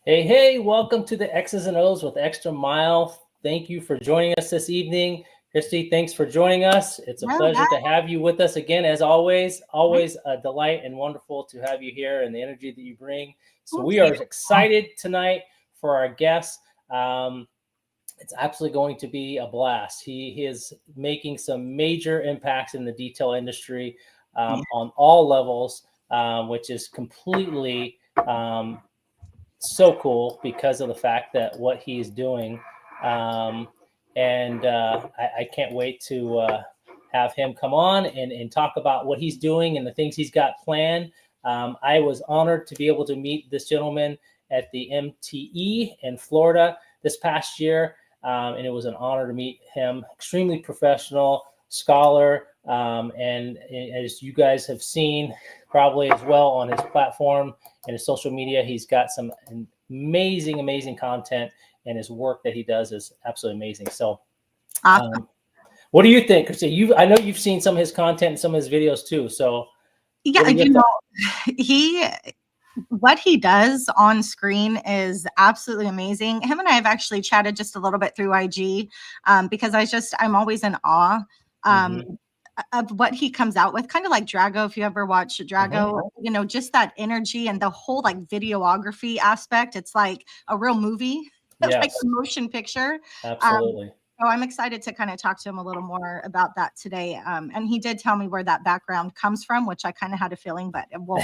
Hey, welcome to the X's and O's with Extra Mile. Thank you for joining us this evening. Christy, thanks for joining us. It's a pleasure to have you with us again, as always. Always a delight and wonderful to have you here and the energy that you bring. So we are excited tonight for our guest. It's absolutely going to be a blast. He is making some major impacts in the detail industry on all levels, which is completely so cool because of the fact that what he's doing. I can't wait to have him come on and talk about what he's doing and the things he's got planned. I was honored to be able to meet this gentleman at the MTE in Florida this past year. And it was an honor to meet him. Extremely professional, scholar. And as you guys have seen probably as well on his platform and his social media, he's got some amazing content, and his work that he does is absolutely amazing. So what do you think, Christy? I know you've seen some of his content and some of his videos too. So yeah, what he does on screen is absolutely amazing. Him and I have actually chatted just a little bit through IG because I'm always in awe of what he comes out with, kind of like Drago. If you ever watch Drago, just that energy and the whole like videography aspect. It's like a real movie, like a motion picture. Absolutely. So I'm excited to kind of talk to him a little more about that today. And he did tell me where that background comes from, which I kind of had a feeling, but we'll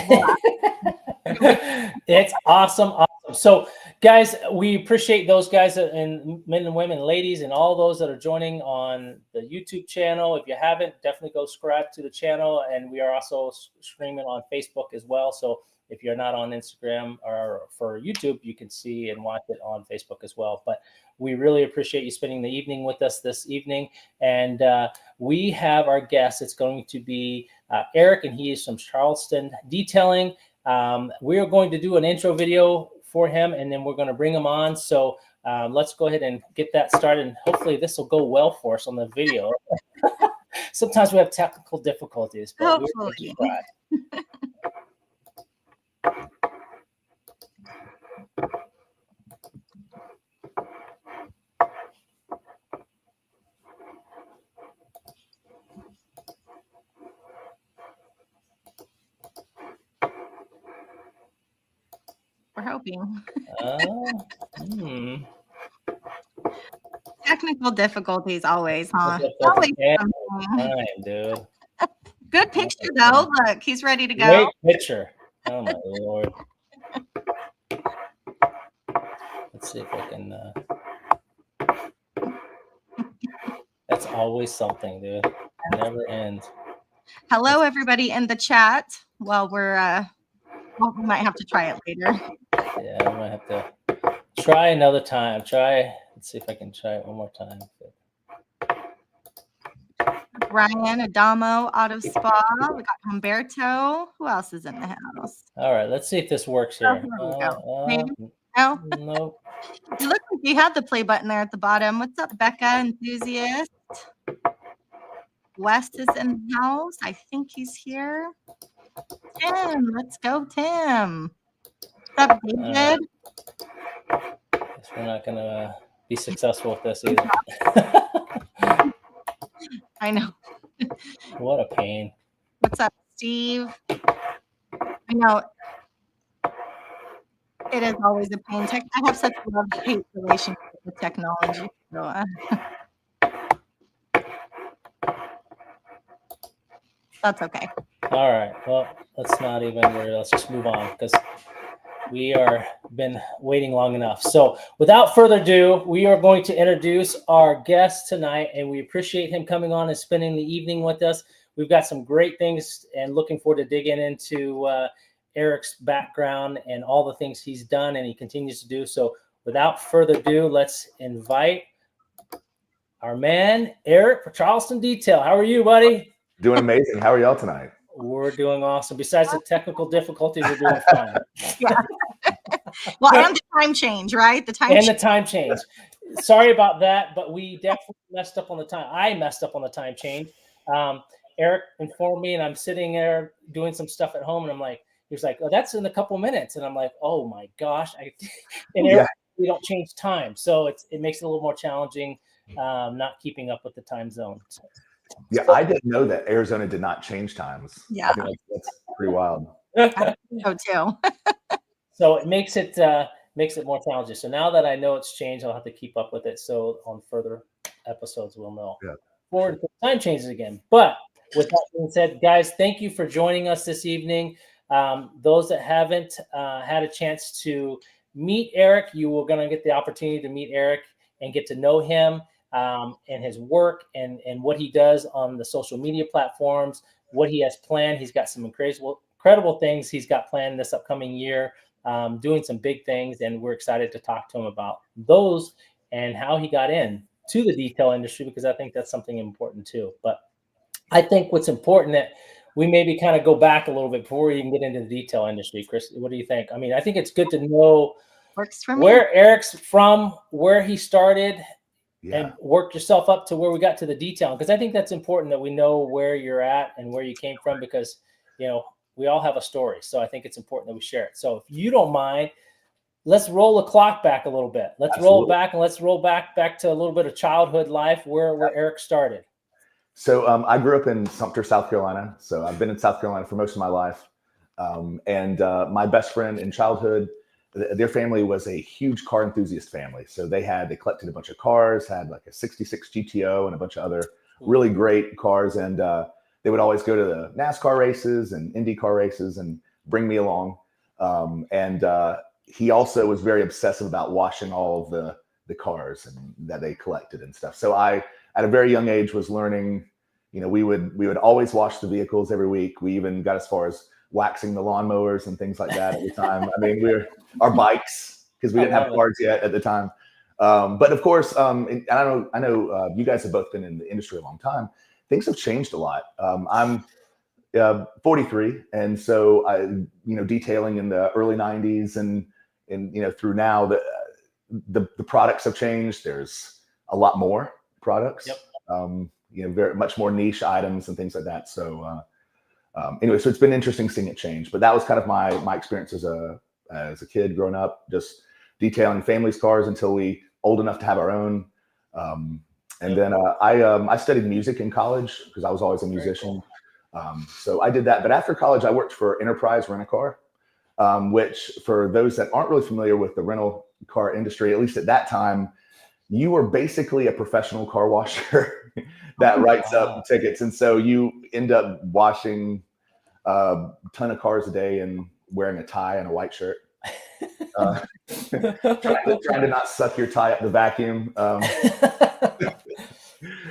It's awesome. So, guys, we appreciate those guys and men and women, ladies, and all those that are joining on the YouTube channel. If you haven't, definitely go subscribe to the channel. And we are also streaming on Facebook as well. So if you're not on Instagram or for YouTube, you can see and watch it on Facebook as well. But we really appreciate you spending the evening with us this evening. And we have our guest. It's going to be Eric, and he is from Charleston Detailing. We are going to do an intro video for him, and then we're going to bring him on. So let's go ahead and get that started. And hopefully this will go well for us on the video. Sometimes we have technical difficulties, but we're going to try. We're hoping. Technical difficulties always, huh? Always time, dude. Good picture though. Look, he's ready to go. Great picture. Oh my Lord. Let's see if I can. That's always something, dude. It never ends. Hello, everybody in the chat. Well, we might have to try it later. Yeah, we might have to try another time. Let's see if I can try it one more time. Ryan, Adamo, Auto Spa. We got Humberto. Who else is in the house? All right, let's see if this works here. Maybe. No? Nope. You look like you had the play button there at the bottom. What's up, Becca, enthusiast? West is in the house. I think he's here. Tim, let's go, Tim. What's up, David? Guess we're not going to be successful with this either. I know. What a pain. What's up, Steve? I know. It is always a pain. I have such a love-hate relationship with technology. So, that's okay. All right. Well, let's not even worry. Let's just move on because we are been waiting long enough. So without further ado, we are going to introduce our guest tonight, and we appreciate him coming on and spending the evening with us. We've got some great things and looking forward to digging into Eric's background and all the things he's done and he continues to do. So without further ado, let's invite our man, Eric for Charleston Detail. How are you, buddy? Doing amazing. How are y'all tonight? We're doing awesome. Besides the technical difficulties, we're doing fine. Yeah. Well, and the time change, right? The time change. Sorry about that, but we definitely messed up on the time. I messed up on the time change. Eric informed me, and I'm sitting there doing some stuff at home, and I'm like, He was like, oh, that's in a couple minutes. And I'm like, oh my gosh. And Yeah. we don't change time. So it makes it a little more challenging, not keeping up with the time zone. Yeah, I didn't know that Arizona did not change times. Yeah. I think that's pretty wild. So too. So it makes it more challenging. So now that I know it's changed, I'll have to keep up with it. So on further episodes, we'll know. Yeah. Forward to time changes again. But with that being said, guys, thank you for joining us this evening. Those that haven't had a chance to meet Eric, you were going to get the opportunity to meet Eric and get to know him and his work and what he does on the social media platforms, what he has planned. He's got some incredible things he's got planned this upcoming year, doing some big things, and we're excited to talk to him about those and how he got in to the detail industry, because I think that's something important too. But I think what's important that we maybe kind of go back a little bit before we even get into the detail industry. Chris, what do you think? I mean, I think it's good to know Works for me. where Eric's from, where he started, Yeah. and worked yourself up to where we got to the detail. Because I think that's important that we know where you're at and where you came from, because, you know, we all have a story. So I think it's important that we share it. So if you don't mind, let's roll the clock back a little bit. Let's roll back, and let's roll back to a little bit of childhood life where Eric started. So I grew up in Sumter, South Carolina. So I've been in South Carolina for most of my life. And my best friend in childhood, their family was a huge car enthusiast family. So they collected a bunch of cars, had like a 66 GTO and a bunch of other really great cars. And they would always go to the NASCAR races and Indy car races and bring me along. He also was very obsessive about washing all of the cars and that they collected and stuff. So I, at a very young age, was learning, you know, we would always wash the vehicles every week. We even got as far as waxing the lawnmowers and things like that at the time. I mean, our bikes, because we didn't have cars yet at the time. But of course, and I know you guys have both been in the industry a long time. Things have changed a lot. I'm 43, and so detailing in the early 90s and through now, the products have changed. There's a lot more products. Yep. Very much more niche items and things like that. So anyway, so it's been interesting seeing it change. But that was kind of my experience as a kid growing up, just detailing families' cars until we old enough to have our own. And then I studied music in college because I was always a musician. So I did that. But after college, I worked for Enterprise Rent-A-Car, which for those that aren't really familiar with the rental car industry, at least at that time, you were basically a professional car washer that writes up tickets. And so you end up washing a ton of cars a day and wearing a tie and a white shirt. Trying to not suck your tie up the vacuum.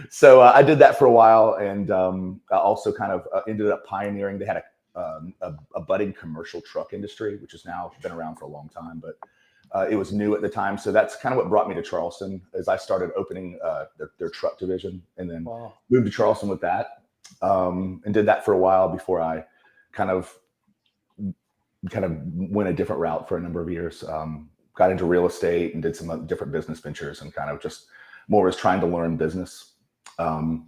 So I did that for a while, and I also kind of ended up pioneering. They had a budding commercial truck industry, which has now been around for a long time, but it was new at the time. So that's kind of what brought me to Charleston, as I started opening their truck division, and then moved to Charleston with that, and did that for a while before I kind of went a different route for a number of years. Got into real estate and did some different business ventures, and kind of just more was trying to learn business. And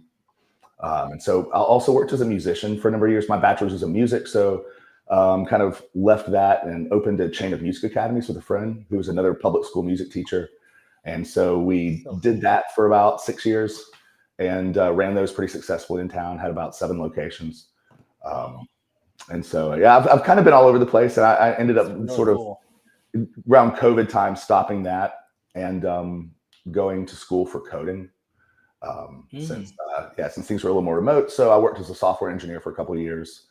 so I also worked as a musician for a number of years. My bachelor's was in music. So kind of left that and opened a chain of music academies with a friend who was another public school music teacher. And so we did that for about 6 years and ran those pretty successfully in town, had about 7 locations. And so, yeah, I've kind of been all over the place. And I ended up around COVID time stopping that and going to school for coding. Since things were a little more remote. So I worked as a software engineer for a couple of years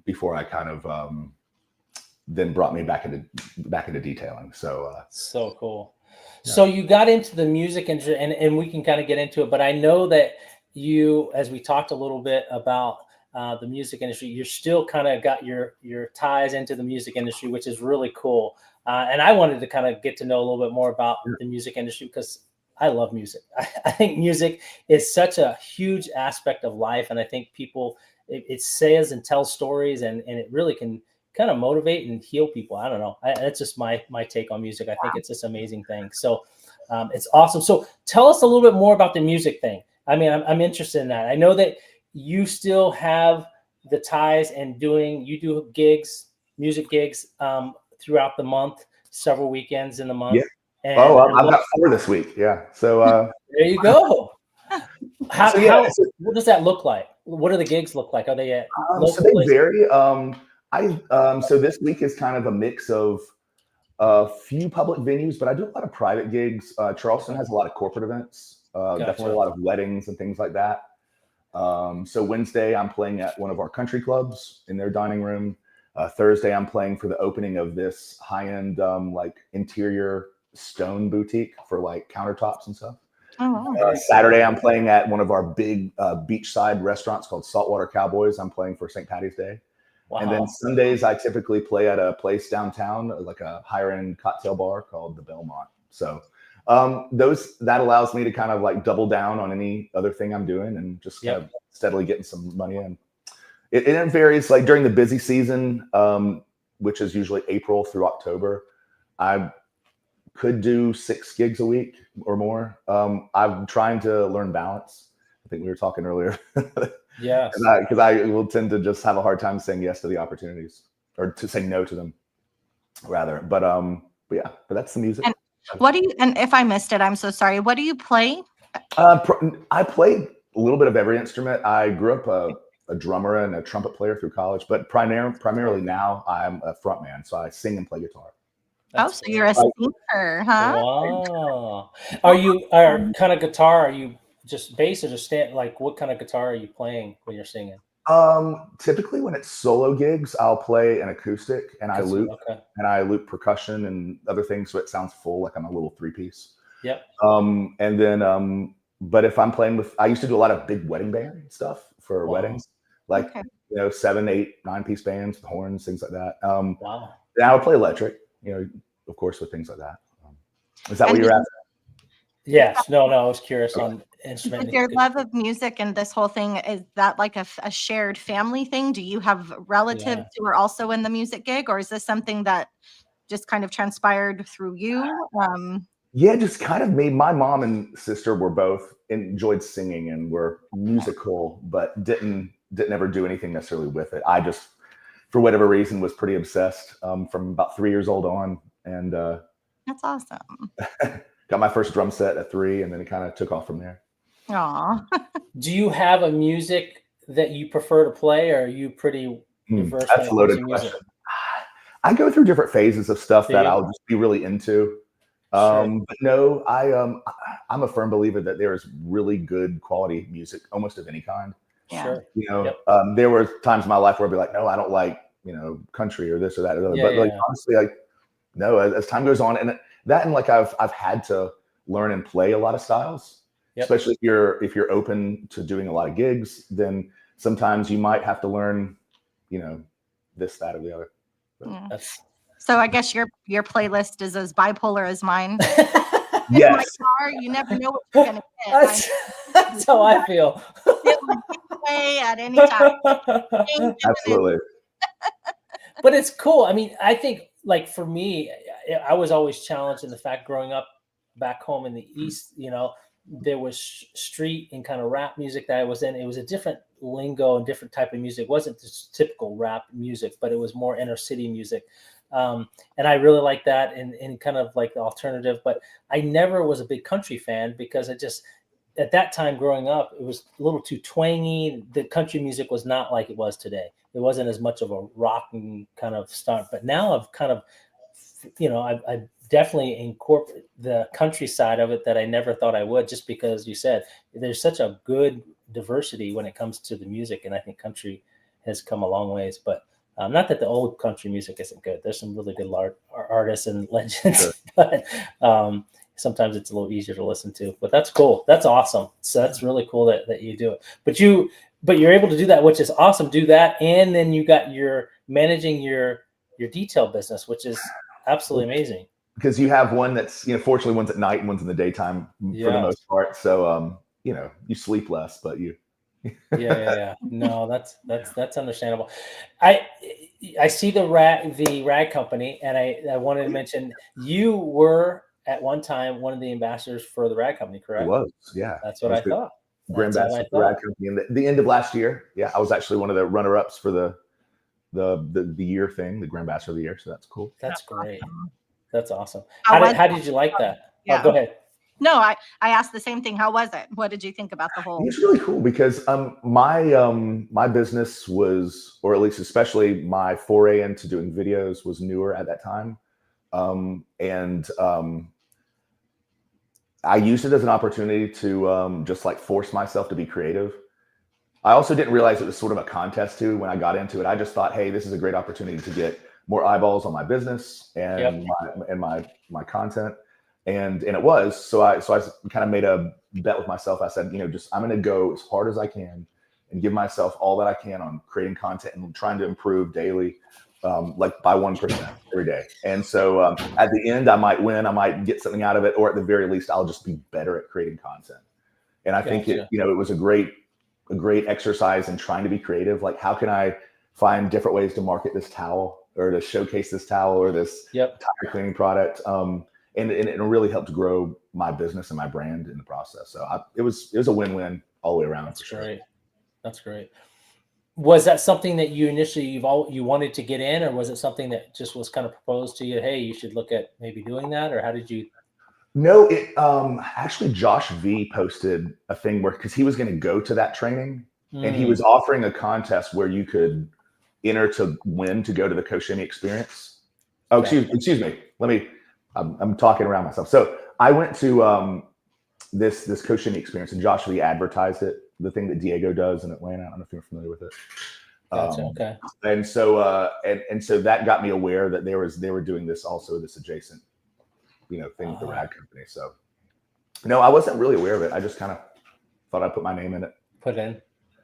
before I kind of then brought me back into detailing. So so cool. Yeah. So you got into the music industry, and we can kind of get into it, but I know that you, as we talked a little bit about the music industry, you're still kind of got your ties into the music industry, which is really cool. And I wanted to kind of get to know a little bit more about the music industry, because I love music. I think music is such a huge aspect of life. And I think people, it says and tells stories, and it really can kind of motivate and heal people. I don't know. That's just my take on music. I think it's this amazing thing. So it's awesome. So tell us a little bit more about the music thing. I mean, I'm interested in that. I know that you still have the ties and you do gigs, music gigs throughout the month, several weekends in the month. Yeah. And I've got 4 this week. Yeah. So there you go. What does that look like? What do the gigs look like? Are they at so they vary. So this week is kind of a mix of a few public venues, but I do a lot of private gigs. Charleston has a lot of corporate events, definitely a lot of weddings and things like that. So Wednesday, I'm playing at one of our country clubs in their dining room. Thursday, I'm playing for the opening of this high-end like interior stone boutique for like countertops and stuff. Oh, wow. Saturday, I'm playing at one of our big beachside restaurants called Saltwater Cowboys. I'm playing for St. Patty's Day. Wow. And then Sundays, I typically play at a place downtown, like a higher-end cocktail bar called the Belmont. So that allows me to kind of like double down on any other thing I'm doing and just kind of steadily getting some money in. It varies. Like during the busy season, which is usually April through October, I could do 6 gigs a week or more. I'm trying to learn balance. I think we were talking earlier. Yeah. Because I will tend to just have a hard time saying yes to the opportunities, or to say no to them, rather. But that's the music. And if I missed it, I'm so sorry. What do you play? I play a little bit of every instrument. I grew up a drummer and a trumpet player through college, but primarily now I'm a frontman, so I sing and play guitar. So you're a singer, huh? Wow. Are kind of guitar? Are you just bass or just like what kind of guitar are you playing when you're singing? Typically when it's solo gigs, I'll play an acoustic and I loop percussion and other things, so it sounds full, like I'm a little 3-piece. Yep. And then but if I'm playing I used to do a lot of big wedding band stuff for weddings, like 7, 8, 9-piece bands with horns, things like that. Wow. And I would play electric, of course, with things like that. Is that what you're asking? Yes. No, I was curious on instrument. With your love of music and this whole thing, is that like a shared family thing? Do you have relatives who are also in the music gig, or is this something that just kind of transpired through you? Yeah, just kind of me. My mom and sister were both enjoyed singing and were musical, but didn't ever do anything necessarily with it. I just, for whatever reason, was pretty obsessed from about 3 years old on, and that's awesome. Got my first drum set at 3, and then it kind of took off from there. Aw. Do you have a music that you prefer to play, or are you pretty diverse? That's a loaded question. I go through different phases of stuff that I'll just be really into. But no, I'm a firm believer that there is really good quality music, almost of any kind. Yeah. There were times in my life where I'd be like, no, I don't like, country or this or that or other. But honestly, like, no, as time goes on, and like I've had to learn and play a lot of styles, especially if you're open to doing a lot of gigs, then sometimes you might have to learn, this, that, or the other. So I guess your playlist is as bipolar as mine. Yes. My car, you never know what you're gonna get. That's how I feel. At any time. Absolutely. But it's cool. I mean, I think, like, for me, I was always challenged in the fact, growing up back home in the East, there was street and kind of rap music that I was in. It was a different lingo and different type of music. It wasn't just typical rap music, but it was more inner city music. And I really like that and kind of like the alternative, but I never was a big country fan because at that time growing up, it was a little too twangy. The country music was not like it was today. It wasn't as much of a rocking kind of start, but now I've kind of, I definitely incorporate the country side of it that I never thought I would, just because you said there's such a good diversity when it comes to the music. And I think country has come a long ways, but not that the old country music isn't good. There's some really good artists and legends, but sometimes it's a little easier to listen to. But that's cool. That's awesome. So that's really cool that you do it. But you're able to do that, which is awesome. Do that, and then you got managing your detail business, which is absolutely amazing. Because you have one that's, fortunately one's at night and one's in the daytime for the most part. So you sleep less, but you. Yeah. No, that's understandable. I see the rag company, and I wanted to mention you were at one time one of the ambassadors for the rag company, correct? It was, yeah. That's what I thought. Grand Bachelor Rad Company in the end of last year. Yeah, I was actually one of the runner-ups for the year thing, the Grand Bachelor of the Year. So that's cool. That's great. That's awesome. How How did you like that? Yeah. Oh, go ahead. No, I asked the same thing. How was it? What did you think about the whole? It's really cool because my business was, or at least especially my foray into doing videos was newer at that time, and I used it as an opportunity to just like force myself to be creative. I also didn't realize it was sort of a contest too when I got into it. I just thought, hey, this is a great opportunity to get more eyeballs on my business and my content. And it was, so I kind of made a bet with myself. I said, I'm going to go as hard as I can and give myself all that I can on creating content and trying to improve daily, like by 1% every day. And so at the end, I might win, I might get something out of it, or at the very least, I'll just be better at creating content. And I think it was a great exercise in trying to be creative. Like, how can I find different ways to market this towel or to showcase this towel or this tire cleaning product? And it really helped grow my business and my brand in the process. So it was a win-win all the way around. That's great. That's great. Was that something that you initially you wanted to get in, or was it something that just was kind of proposed to you? Hey, you should look at maybe doing that, or how did you? No, it actually Josh V posted a thing because he was going to go to that training and he was offering a contest where you could enter to win to go to the Koshimi experience. Oh, excuse me. I'm talking around myself. So I went to this Koshimi experience, and Josh V advertised it, the thing that Diego does in Atlanta. I don't know if you're familiar with it. Gotcha, okay. And so and so that got me aware that they were doing this also, this adjacent thing with the Rad Company. So no, I wasn't really aware of it. I just kind of thought I'd put my name in it. Put in.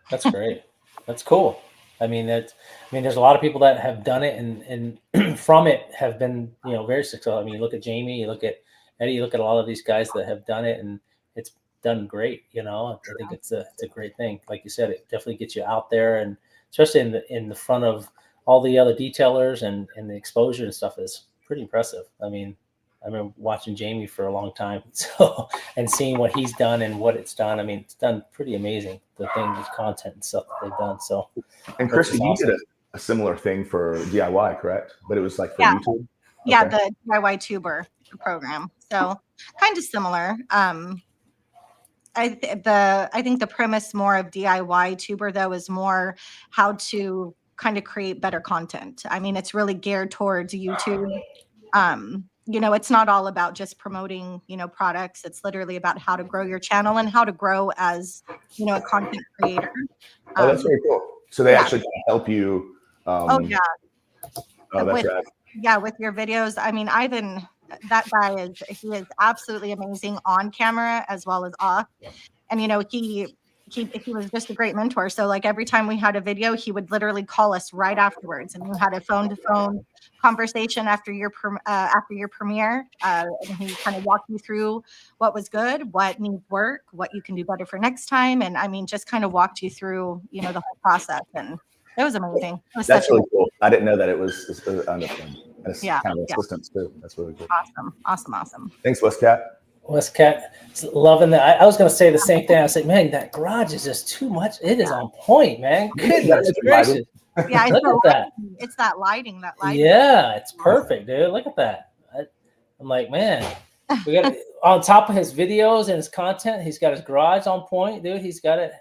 That's great. That's cool. I mean, there's a lot of people that have done it and from it have been, very successful. I mean, you look at Jamie, you look at Eddie, you look at a lot of these guys that have done it, and it's done great. I think it's a great thing. Like you said, it definitely gets you out there, and especially in the front of all the other detailers, and the exposure and stuff is pretty impressive. I mean, I remember watching Jamie for a long time, and seeing what he's done and what it's done. I mean, it's done pretty amazing, the content and stuff that they've done. So, and Christy, you did a similar thing for DIY, correct? But it was like for YouTube. Yeah, the DIY tuber program. So kind of similar. I think the premise more of DIY tuber though is more how to kind of create better content. I mean, it's really geared towards YouTube. It's not all about just promoting, products. It's literally about how to grow your channel and how to grow as, a content creator. Oh, that's very cool. So they actually help you. Oh, yeah. Oh, that's right. Yeah, with your videos. I mean, Ivan, that guy he is absolutely amazing on camera as well as off. And, he was just a great mentor. So like every time we had a video, he would literally call us right afterwards, and we had a phone-to-phone conversation after your premiere. And he kind of walked you through what was good, what needs work, what you can do better for next time. And I mean, just kind of walked you through, the whole process. And it was amazing. That's really cool. I didn't know that it was kind of assistance too. That's really cool. Awesome. Thanks, Westcat, loving that. I was going to say the same thing. I was like, man, that garage is just too much. It is on point, man. Goodness gracious. Yeah, look at that. It's that lighting. Yeah, it's perfect, dude. Look at that. I'm like, man, we got on top of his videos and his content. He's got his garage on point, dude. He's got it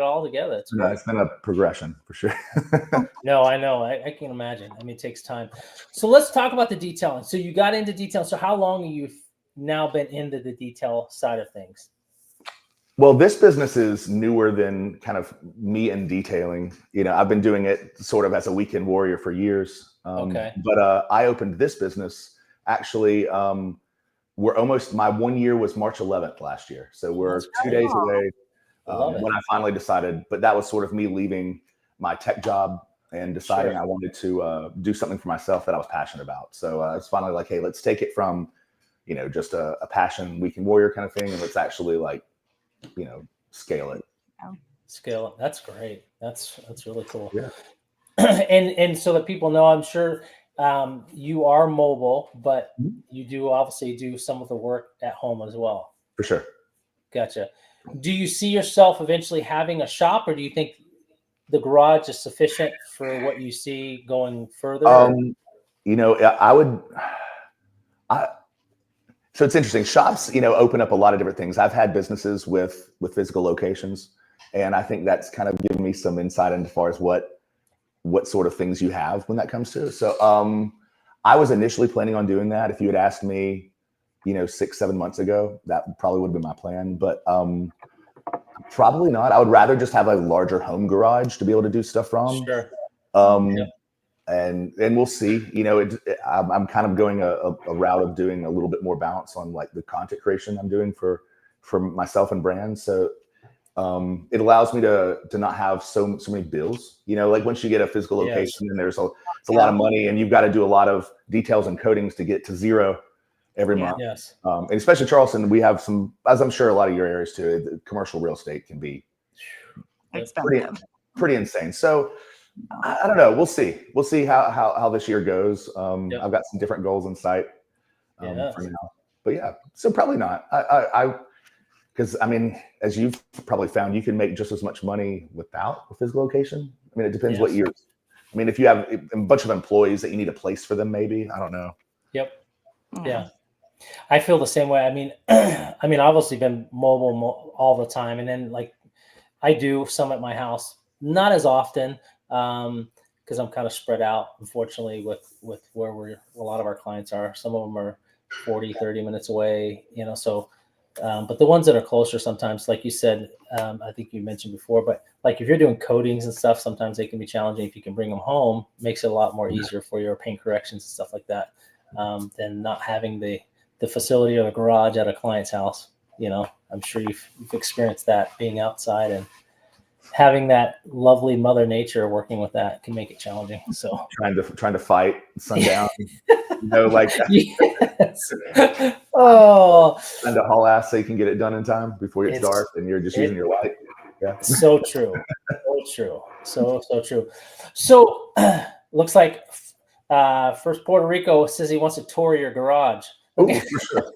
all together. It's been a progression for sure. No, I know. I can imagine. I mean, it takes time. So let's talk about the detailing. So you got into detailing. So how long are you now been into the detail side of things? Well, this business is newer than kind of me and detailing. I've been doing it sort of as a weekend warrior for years. But I opened this business actually. My 1 year was March 11th last year. So we're 2 days away when I finally decided, but that was sort of me leaving my tech job and deciding I wanted to do something for myself that I was passionate about. So it's finally like, hey, let's take it from just a passion weekend warrior kind of thing, and let's actually scale it. Scale it. That's great. That's really cool. Yeah. And so that people know, I'm sure you are mobile, but you do obviously do some of the work at home as well. For sure. Gotcha. Do you see yourself eventually having a shop, or do you think the garage is sufficient for what you see going further? You know, so it's interesting. Shops, you know, open up a lot of different things. I've had businesses with physical locations, and I think that's kind of given me some insight into as far as what sort of things you have when that comes to. So I was initially planning on doing that. If you had asked me, you know, 6-7 months ago, that probably would have been my plan. But probably not. I would rather just have a larger home garage to be able to do stuff from. Sure. And we'll see. You know, I'm kind of going a route of doing a little bit more balance on like the content creation I'm doing for myself and brands. So it allows me to not have so many bills. You know, like once you get a physical location, and it's a lot of money, and you've got to do a lot of details and codings to get to zero every month. Yes. And especially Charleston, we have some, as I'm sure a lot of your areas too, the commercial real estate can be pretty insane. So I don't know. We'll see. We'll see how this year goes. I've got some different goals in sight for now. But yeah, so probably not. Because I mean, as you've probably found, you can make just as much money without a physical location. I mean, it depends what year. I mean, if you have a bunch of employees that you need a place for them, maybe, I don't know. Yep. Yeah. I feel the same way. I mean, I've obviously been mobile all the time, and then like I do some at my house, not as often. Because I'm kind of spread out, unfortunately, with where a lot of our clients are. Some of them are 40-30 minutes away, you know, so but the ones that are closer, sometimes, like you said, I think you mentioned before, but like if you're doing coatings and stuff, sometimes they can be challenging. If you can bring them home, makes it a lot more easier for your paint corrections and stuff like that, than not having the facility or the garage at a client's house. You know, I'm sure you've experienced that, being outside and having that lovely Mother Nature working with that can make it challenging. So trying to fight sundown, you know, like yes. Oh, trying to haul ass so you can get it done in time before it's dark, and you're just using your light. Yeah, so true, so true, so true. So looks like First Puerto Rico says he wants to tour your garage. Okay. For sure.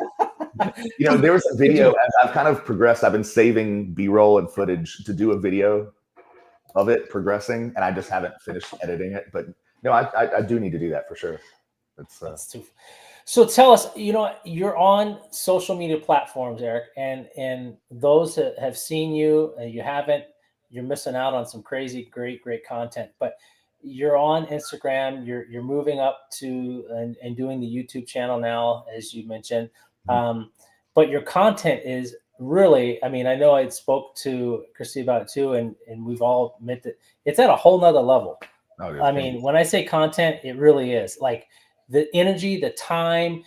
You know, there was a video as I've kind of progressed. I've been saving B-roll and footage to do a video of it progressing, and I just haven't finished editing it. But no, I do need to do that for sure. That's too. So tell us, you know, you're on social media platforms, Eric, and those that have seen you and you haven't, you're missing out on some crazy, great content. But you're on Instagram, you're moving up to and doing the YouTube channel now, as you mentioned. But your content is really, I mean, I know I spoke to Christy about it too, and we've all admitted that it's at a whole nother level. I mean, when I say content, it really is like the energy, the time,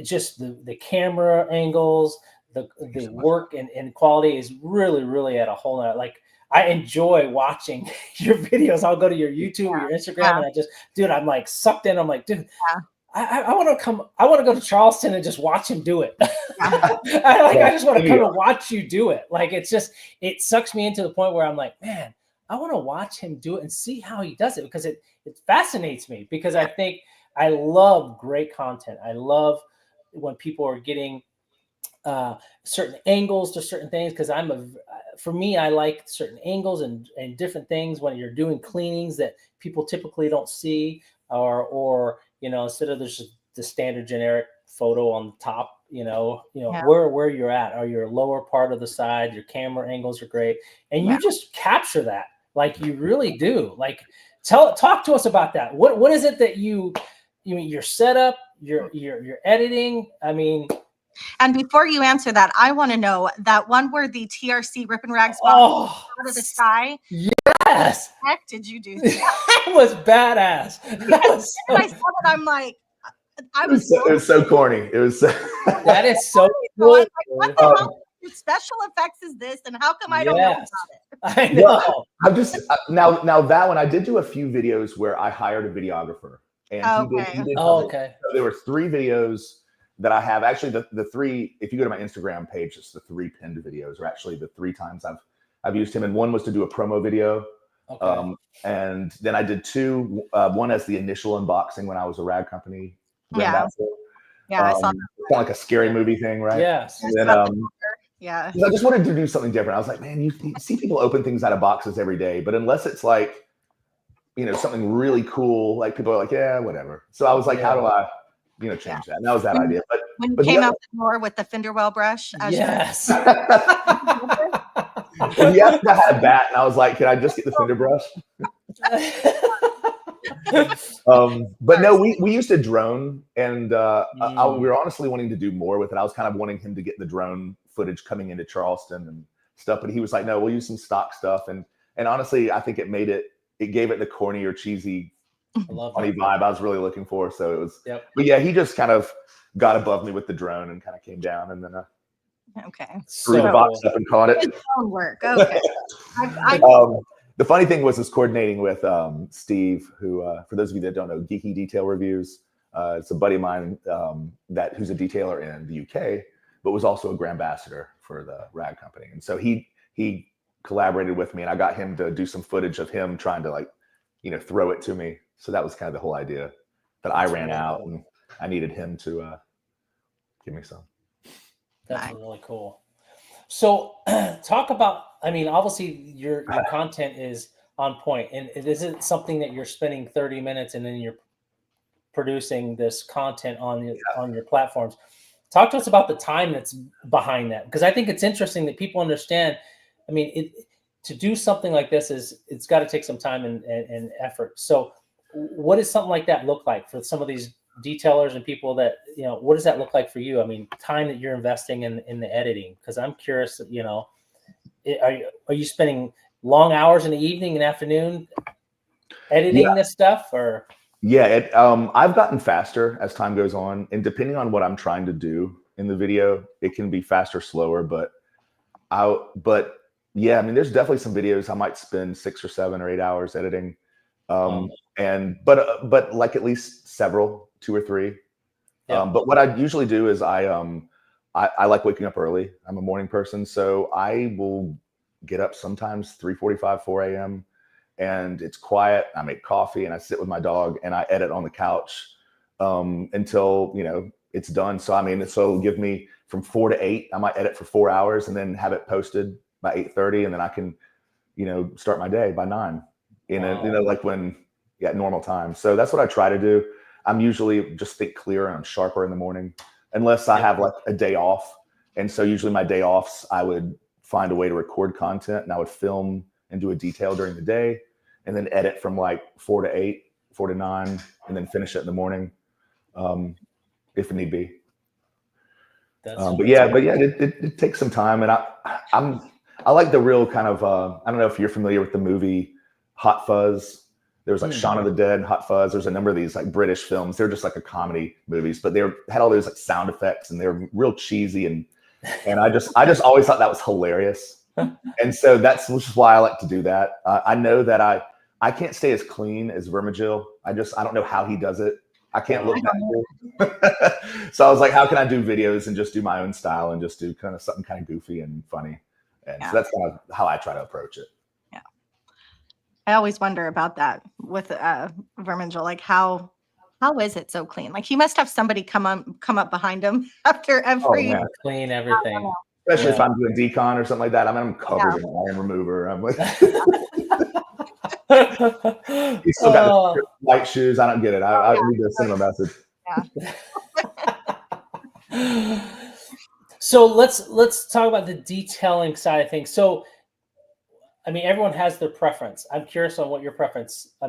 just the camera angles, the work and quality is really at a whole nother, like, I enjoy watching your videos. I'll go to your YouTube or your Instagram, and I'm like sucked in. I'm like, dude, I want to go to Charleston and just watch him do it. I just want to come and watch you do it. Like, it sucks me into the point where I'm like, man, I want to watch him do it and see how he does it, because it fascinates me, because I think I love great content. I love when people are getting certain angles to certain things, because for me, I like certain angles and different things when you're doing cleanings that people typically don't see, or you know, instead of just the standard generic photo on the top, where you're at, or your lower part of the side, your camera angles are great, and you just capture that, like you really do. Like, talk to us about that. What is it that your setup, your editing? I mean. And before you answer that, I want to know that one where the TRC Rip and Rags out of the sky. Yes. What the heck did you do? That was badass. I saw that, I'm like, it was so corny. It was. That is so cool. Like, what the hell special effects is this, and how come I don't know about it? I know. Well, I'm just now that one, I did do a few videos where I hired a videographer, and he did. Okay. So there were 3 videos that I have. Actually, the 3, if you go to my Instagram page, it's the 3 pinned videos, or actually the 3 times I've used him. And one was to do a promo video. Okay. And then I did 2, one as the initial unboxing when I was a rag company. Yeah. I saw that. Kind of like a scary movie thing, right? Yes. And then, Yeah. I just wanted to do something different. I was like, man, you see people open things out of boxes every day, but unless it's like, something really cool, like people are like, yeah, whatever. So I was like, how do I, change that? And that was that idea. When you but came out the door with the fender well brush, Yes. and yes, I had a bat, and I was like, can I just get the fender brush? But no, we used a drone, and we were honestly wanting to do more with it. I was kind of wanting him to get the drone footage coming into Charleston and stuff, but he was like, no, we'll use some stock stuff. And honestly, I think it gave it the corny or cheesy funny vibe I was really looking for. So it was, but yeah, he just kind of got above me with the drone and kind of came down, and then threw the box up and caught it. Good phone work. Okay. The funny thing was coordinating with Steve, who, for those of you that don't know, Geeky Detail Reviews. It's a buddy of mine who's a detailer in the UK, but was also a brand ambassador for the rag company. And so he collaborated with me, and I got him to do some footage of him trying to throw it to me. So that was kind of the whole idea, that I ran out and I needed him to give me some. That's really cool. So talk about, obviously your content is on point, and it isn't something that you're spending 30 minutes and then you're producing this content on your platforms. Talk to us about the time that's behind that, because I think it's interesting that people understand. To do something like this it's got to take some time and effort. So what does something like that look like for some of these detailers and people that, what does that look like for you? Time that you're investing in the editing, because I'm curious, are you spending long hours in the evening and afternoon editing this stuff, or? Yeah, I've gotten faster as time goes on, and depending on what I'm trying to do in the video, it can be faster, slower, but yeah, there's definitely some videos I might spend 6 or 7 or 8 hours editing. But like at least several, 2 or 3. But what I usually do is I like waking up early. I'm a morning person, so I will get up sometimes 3:45, 4 a.m. and it's quiet. I make coffee and I sit with my dog and I edit on the couch until it's done. So so it'll give me from 4 to 8. I might edit for 4 hours and then have it posted by 8:30, and then I can start my day by 9. At normal time. So that's what I try to do. I'm usually just think clearer and I'm sharper in the morning, unless I have like a day off. And so usually my day offs, I would find a way to record content, and I would film and do a detail during the day, and then edit from like 4 to 8, 4 to 9, and then finish it in the morning, if need be. But yeah, it takes some time, and I like the real kind of I don't know if you're familiar with the movie Hot Fuzz. There was like Shaun of the Dead, Hot Fuzz. There's a number of these like British films. They're just like a comedy movies, but they had all those like sound effects, and they're real cheesy, and I just always thought that was hilarious. And so that's why I like to do that. I know that I can't stay as clean as Vermigil. I don't know how he does it. I can't look that good. So I was like, how can I do videos and just do my own style and just do kind of something kind of goofy and funny? And so that's kind of how I try to approach it. Yeah. I always wonder about that with Vermigil, like how is it so clean? Like he must have somebody come up behind him after every clean everything. Especially if I'm doing decon or something like that. I'm covered in iron remover. I'm like, he's still got the white shoes. I don't get it. I need to send him a message. Yeah. So let's talk about the detailing side of things. So, everyone has their preference. I'm curious on what your preference. A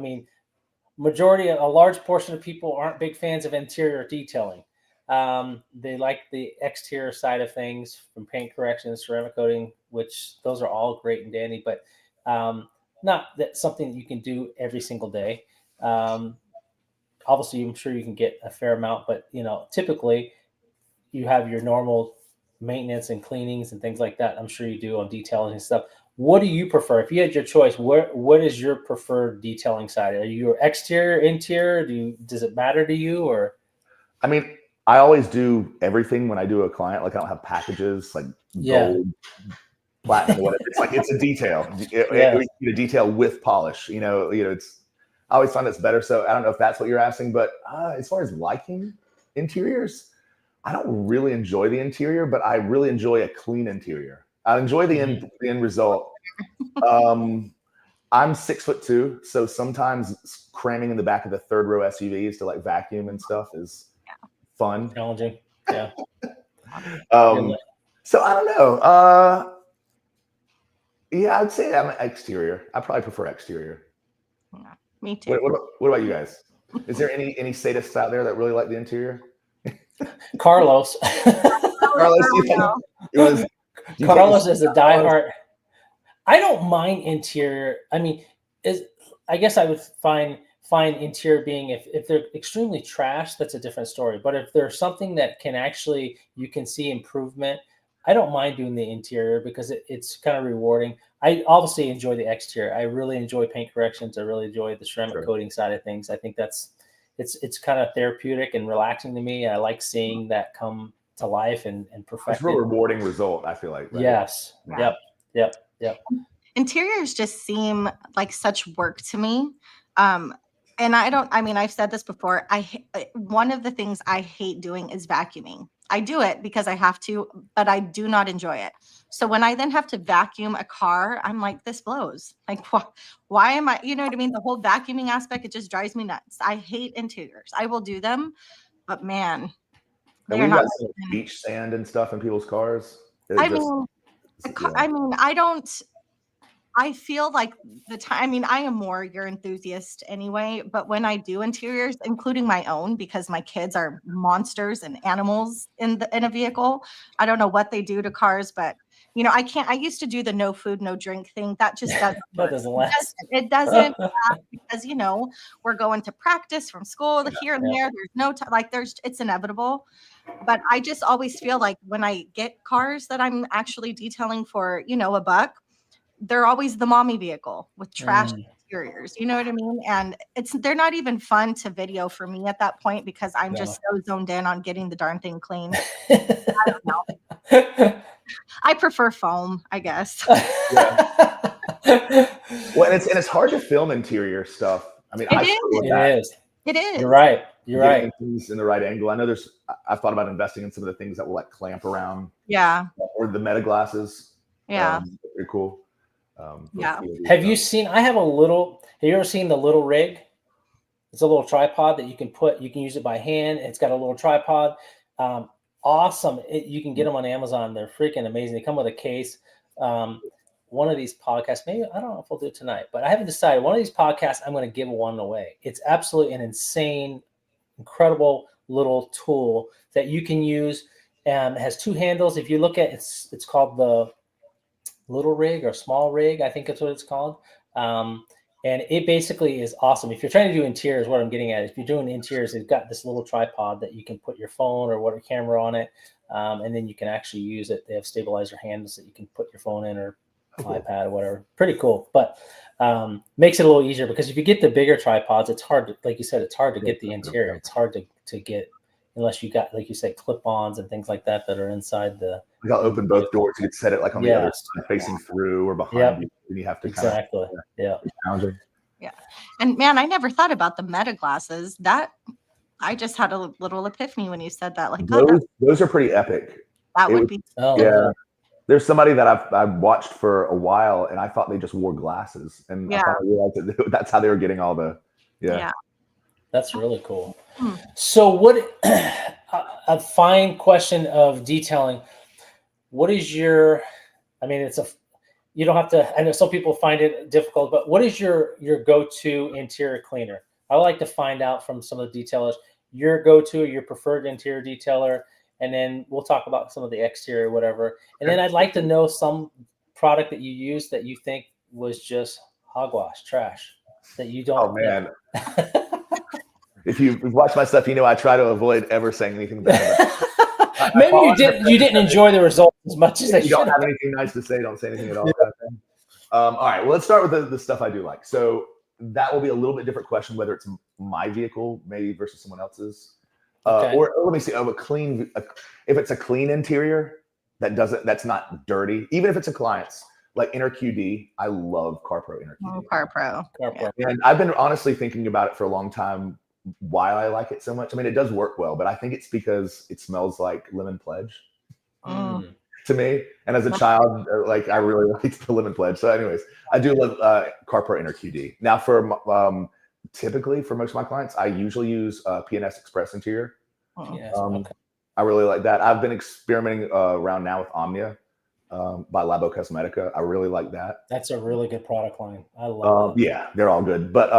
large portion of people aren't big fans of interior detailing. They like the exterior side of things, from paint correction, ceramic coating, which those are all great and dandy, but not that something that you can do every single day. Obviously, I'm sure you can get a fair amount, but typically you have your normal maintenance and cleanings and things like that. I'm sure you do on detailing and stuff. What do you prefer? If you had your choice, what is your preferred detailing side? Are you exterior, interior? Does it matter to you, or? I always do everything when I do a client. Like I don't have packages like gold, platinum, whatever. It's like it's a detail. A detail with polish. It's. I always find it's better. So I don't know if that's what you're asking, but as far as liking interiors, I don't really enjoy the interior, but I really enjoy a clean interior. I enjoy the end result. I'm 6'2", so sometimes cramming in the back of the third row SUVs to like vacuum and stuff is fun. Challenging. Yeah. So I don't know. Yeah, I'd say I'm an exterior. I probably prefer exterior. Yeah, me too. What about you guys? Is there any sadists out there that really like the interior? Carlos. Carlos is a diehard. I don't mind interior. I mean, I guess I would find interior being if they're extremely trash, that's a different story. But if there's something that can actually you can see improvement, I don't mind doing the interior because it's kind of rewarding. I obviously enjoy the exterior. I really enjoy paint corrections. I really enjoy the ceramic coating side of things. I think it's kind of therapeutic and relaxing to me. I like seeing that come to life and perfect. It's a real rewarding result, I feel like. Right? Yes. Yeah. Yep. Interiors just seem like such work to me. And I've said this before. One of the things I hate doing is vacuuming. I do it because I have to, but I do not enjoy it. So when I then have to vacuum a car, I'm like, this blows. Like, why am I, you know what I mean? The whole vacuuming aspect, it just drives me nuts. I hate interiors. I will do them, but man, they're not beach sand and stuff in people's cars. I feel like I am more your enthusiast anyway, but when I do interiors, including my own, because my kids are monsters and animals in a vehicle, I don't know what they do to cars, but I used to do the no food, no drink thing. That just doesn't work. Doesn't last. It doesn't because, we're going to practice from school here and there. There's no time, it's inevitable. But I just always feel like when I get cars that I'm actually detailing for, a buck, they're always the mommy vehicle with trash interiors. You know what I mean? And they're not even fun to video for me at that point because I'm just so zoned in on getting the darn thing clean. I don't know. I prefer foam, I guess. Yeah. Well, and it's hard to film interior stuff. I mean, It is. You're right. Things in the right angle. I know I've thought about investing in some of the things that will like clamp around. Yeah. Or the meta glasses. Yeah. Pretty cool. Have you ever seen the little rig? It's a little tripod that you can use it by hand. It's got a little tripod. Awesome. You can get them on Amazon. They're freaking amazing. They come with a case. One of these podcasts, maybe, I don't know if we'll do it tonight, but I haven't decided. One of these podcasts, I'm going to give one away. It's absolutely an insane, incredible little tool that you can use. It has two handles. If you look at it's called the little rig or small rig, I think that's what it's called. And it basically is awesome. If you're trying to do interiors, what I'm getting at, if you're doing interiors, it's got this little tripod that you can put your phone or whatever camera on it. And then you can actually use it. They have stabilizer handles that you can put your phone in or iPad or whatever. Pretty cool. But makes it a little easier because if you get the bigger tripods, it's hard to, like you said, it's hard to get the interior. It's hard to get unless you got, like you said, clip-ons and things like that are inside the. You got to open both doors. You could set it like on the other side, facing through or behind you. And you have to exactly. Challenging. Yeah. And man, I never thought about the meta glasses. That I just had a little epiphany when you said that. Like those are pretty epic. That would be. Oh, yeah. There's somebody that I've watched for a while, and I thought they just wore glasses, and I finally realized that that's how they were getting all the. Yeah. That's really cool. So, what a fine question of detailing. What is your? I mean, you don't have to. I know some people find it difficult, but what is your go-to interior cleaner? I would like to find out from some of the detailers your go-to, your preferred interior detailer. And then we'll talk about some of the exterior, whatever. And then I'd like to know some product that you use that you think was just hogwash, trash, that you don't. Oh, man. If you've watched my stuff, I try to avoid ever saying anything bad about it. Maybe you didn't enjoy the results as much as you don't have anything nice to say. Don't say anything at all. All right. Well, let's start with the stuff I do like. So that will be a little bit different question, whether it's my vehicle maybe versus someone else's. Or let me see. If it's a clean interior that's not dirty, even if it's a client's, like Inner QD, I love CarPro Inner QD. CarPro. And I've been honestly thinking about it for a long time. why I like it so much. I mean, it does work well, but I think it's because it smells like lemon pledge Mm. to me. And as a child, like I really liked the lemon pledge. So anyways, I do love Carpro Inner QD. Now for typically for most of my clients, I usually use PNS Express Interior. Yes. Okay. I really like that. I've been experimenting around now with Omnia by Labo Cosmetica. I really like that. That's a really good product line. I love it. Yeah, they're all good. But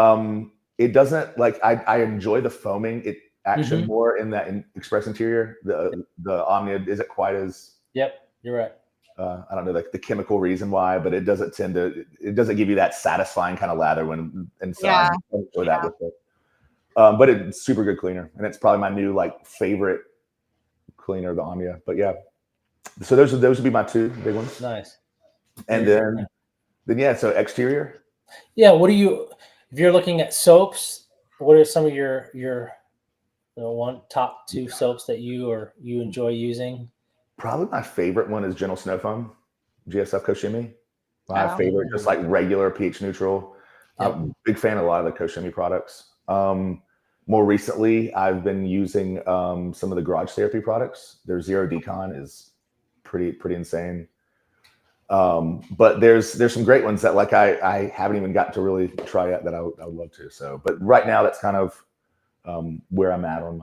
it doesn't like I enjoy the foaming action more in that Express Interior. The Omnia isn't quite as. Yep, you're right. I don't know the chemical reason why, but it doesn't give you that satisfying kind of lather when inside. I enjoy that with it. But it's super good cleaner, and it's probably my new like favorite cleaner, the Omnia. But yeah, so those would be my two big ones. Nice. And then yeah, so exterior. Yeah, what do you, if you're looking at soaps, what are some of your top two soaps that you enjoy using? Probably my favorite one is Gentle Snow Foam, GSF Koshimi. My favorite, just like regular pH neutral. Yep. I'm a big fan of a lot of the Koshimi products. More recently, I've been using some of the Garage Therapy products. Their Zero Decon is pretty insane. But there's some great ones that like I haven't even gotten to really try yet that I would love to. So, but right now that's kind of where I'm at on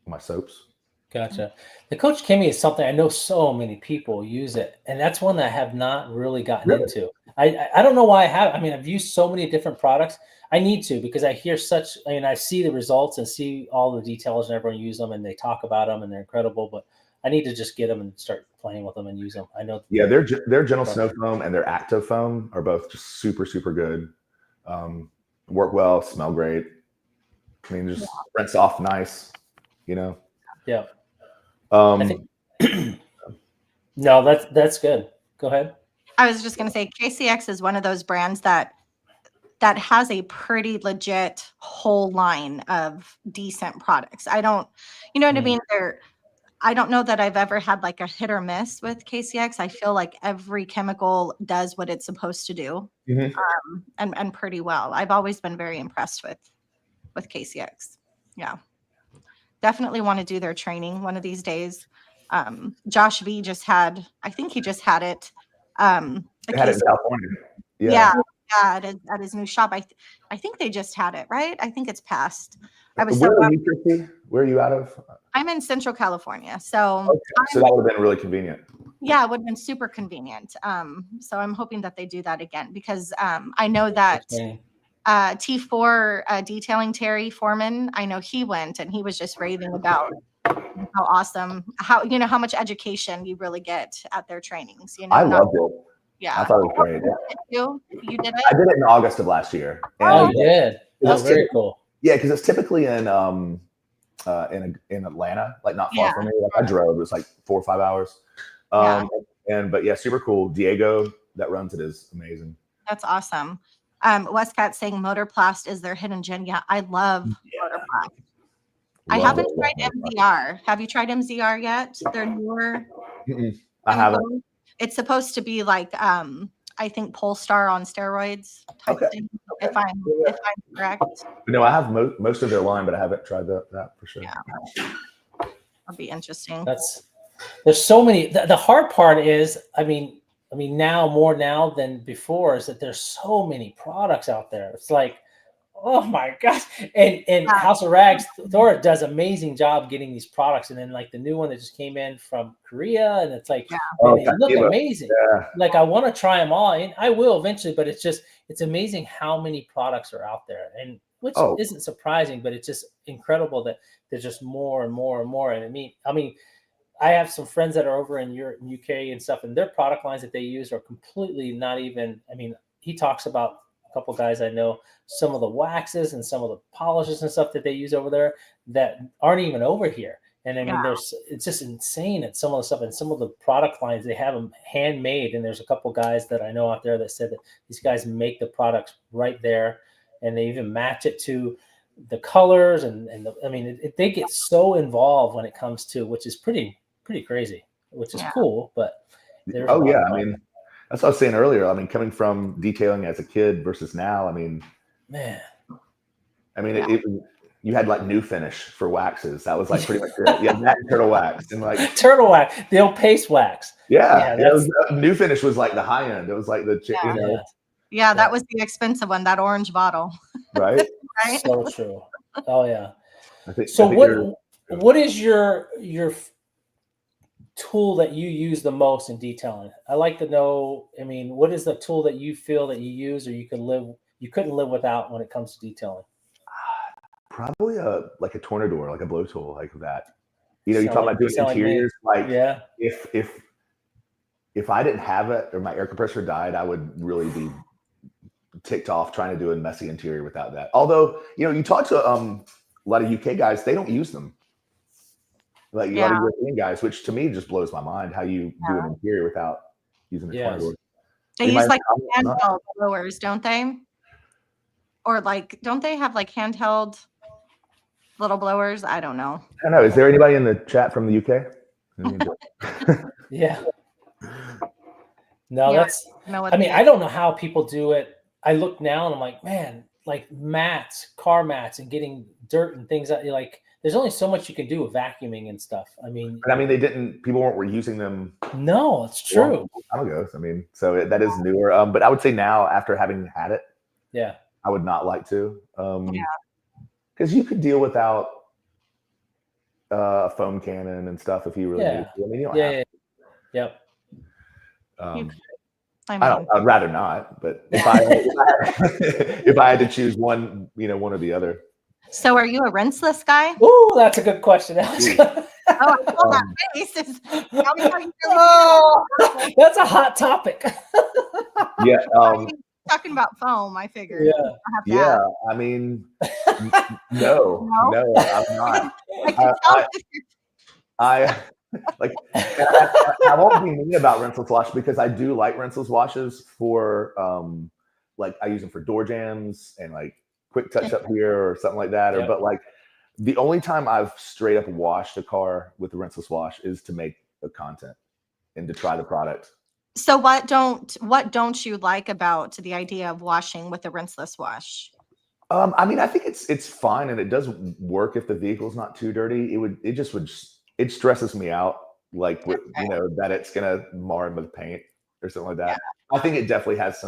my soaps. Gotcha. The Coach Kimmy is something I know so many people use it, and that's one that I have not really gotten into. I don't know why I have. I mean, I've used so many different products. I need to because I hear I see the results and see all the details and everyone use them and they talk about them and they're incredible, but I need to just get them and start playing with them and use them. I know. Yeah, their Gentle Snow Foam and their Active Foam are both just super, super good. Work well, smell great. I mean, just rinse off nice, you know? Yeah. I think, no, that's good. Go ahead. I was just going to say KCX is one of those brands that has a pretty legit whole line of decent products. I don't, you know what I mean? I don't know that I've ever had like a hit or miss with KCX. I feel like every chemical does what it's supposed to do, and pretty well. I've always been very impressed with KCX. Yeah, definitely want to do their training one of these days. Josh V I think he just had it. They had it in California. Yeah, at his new shop. I think they just had it, right? I think it's passed. Where are you, Christy? Where are you out of? I'm in Central California, so so that would have been really convenient. Yeah, it would have been super convenient. So I'm hoping that they do that again because I know that T4 detailing Terry Foreman. I know he went and he was just raving about how awesome, how much education you really get at their trainings. I loved it. Yeah, I thought it was great. You did it? I did it in August of last year. Oh, you did? That's very cool. Yeah, because it's typically in Atlanta, like not far from me. Like I drove, it was like 4 or 5 hours. But yeah, super cool. Diego that runs it is amazing. That's awesome. Westcat saying Motorplast is their hidden gem. Yeah, I love Motorplast. I haven't tried MZR. Have you tried MZR yet? They're newer. I haven't. It's supposed to be like I think Polestar on steroids type thing, if I'm correct. No, I have most of their line, but I haven't tried that for sure. Yeah, that'll be interesting. There's so many. The hard part is, I mean, more now than before is that there's so many products out there. It's like, oh my gosh. And House of Rags, Thora does an amazing job getting these products. And then like the new one that just came in from Korea, and it's like, they look amazing. Yeah. Like I want to try them all, and I will eventually, but it's amazing how many products are out there, and which isn't surprising, but it's just incredible that there's just more and more and more. And I mean, I have some friends that are over in Europe and UK and stuff, and their product lines that they use are completely not even, I mean, he talks about a couple guys I know, some of the waxes and some of the polishes and stuff that they use over there that aren't even over here. And I mean, it's just insane at some of the stuff, and some of the product lines, they have them handmade. And there's a couple guys that I know out there that said that these guys make the products right there, and they even match it to the colors. I mean, they get so involved when it comes to, which is pretty crazy, which is cool. But I mean, that's what I was saying earlier. I mean, coming from detailing as a kid versus now, I mean, man, I mean, you had like New Finish for waxes. That was like pretty much it. Yeah, that and Turtle Wax and like Turtle Wax, the old paste wax. yeah, it was, New Finish was like the high end. It was like the you know. Yeah, that was the expensive one, that orange bottle. Right. Right. So true. Oh yeah. I think, so what is your tool that you use the most in detailing? I like to know, I mean, what is the tool that you feel that you use or you couldn't live without when it comes to detailing? Probably like a Tornador, like a blow tool like that. You know, you talk about doing interiors, like yeah. If I didn't have it or my air compressor died, I would really be ticked off trying to do a messy interior without that. Although, you know, you talk to a lot of UK guys, they don't use them. Like a lot of European guys, which to me just blows my mind how you do an interior without using the Tornador. They use like handheld blowers, don't they? Or like, don't they have like handheld little blowers? I don't know. I don't know. Is there anybody in the chat from the UK? Yeah. No, that's, I mean, I don't know how people do it. I look now and I'm like, man, like car mats and getting dirt and things that like, there's only so much you can do with vacuuming and stuff. I mean, people weren't using them. No, it's true. I don't know. I mean, so that is newer. But I would say now after having had it, yeah, I would not like to. Because you could deal without a foam cannon and stuff if you really need to. I mean, you don't have to. Yep. I'd rather not, but if I had to choose one, you know, one or the other. So are you a rinseless guy? Ooh, that's a good question. I saw that face. That's a hot topic. Yeah. Talking about foam, I figured. Yeah. I mean, no, I'm not. I won't be mean about rinseless wash because I do like rinseless washes for like I use them for door jams and like quick touch up here or something like that. But like the only time I've straight up washed a car with a rinseless wash is to make the content and to try the product. So what don't you like about the idea of washing with a rinseless wash? I mean, I think it's fine and it does work if the vehicle's not too dirty. It stresses me out, like with, you know, that it's gonna mar him with paint or something like that. I think it definitely has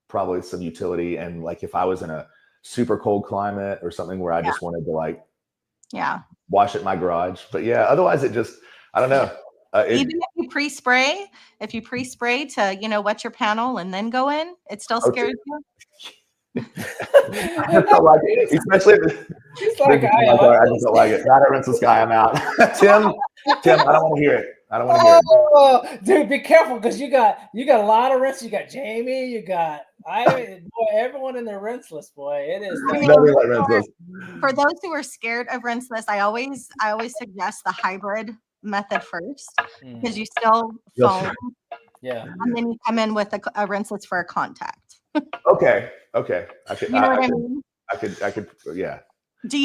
probably some utility. And like if I was in a super cold climate or something where I just wanted to like wash it in my garage, but otherwise it just, I don't know. Even if you pre-spray to, you know, wet your panel and then go in, it still scares you. I just don't like it, especially I just don't like it. Not a rinseless guy. I'm out. Tim, I don't want to hear it. Dude, be careful because you got a lot of rinse. You got Jamie, you got everyone in their rinseless, boy. It is for those who are scared of rinseless, I always suggest the hybrid method first because you still foam. Yeah. And then you come in with a rinseless for a contact. Okay. You know what I mean? I could. Yeah. Do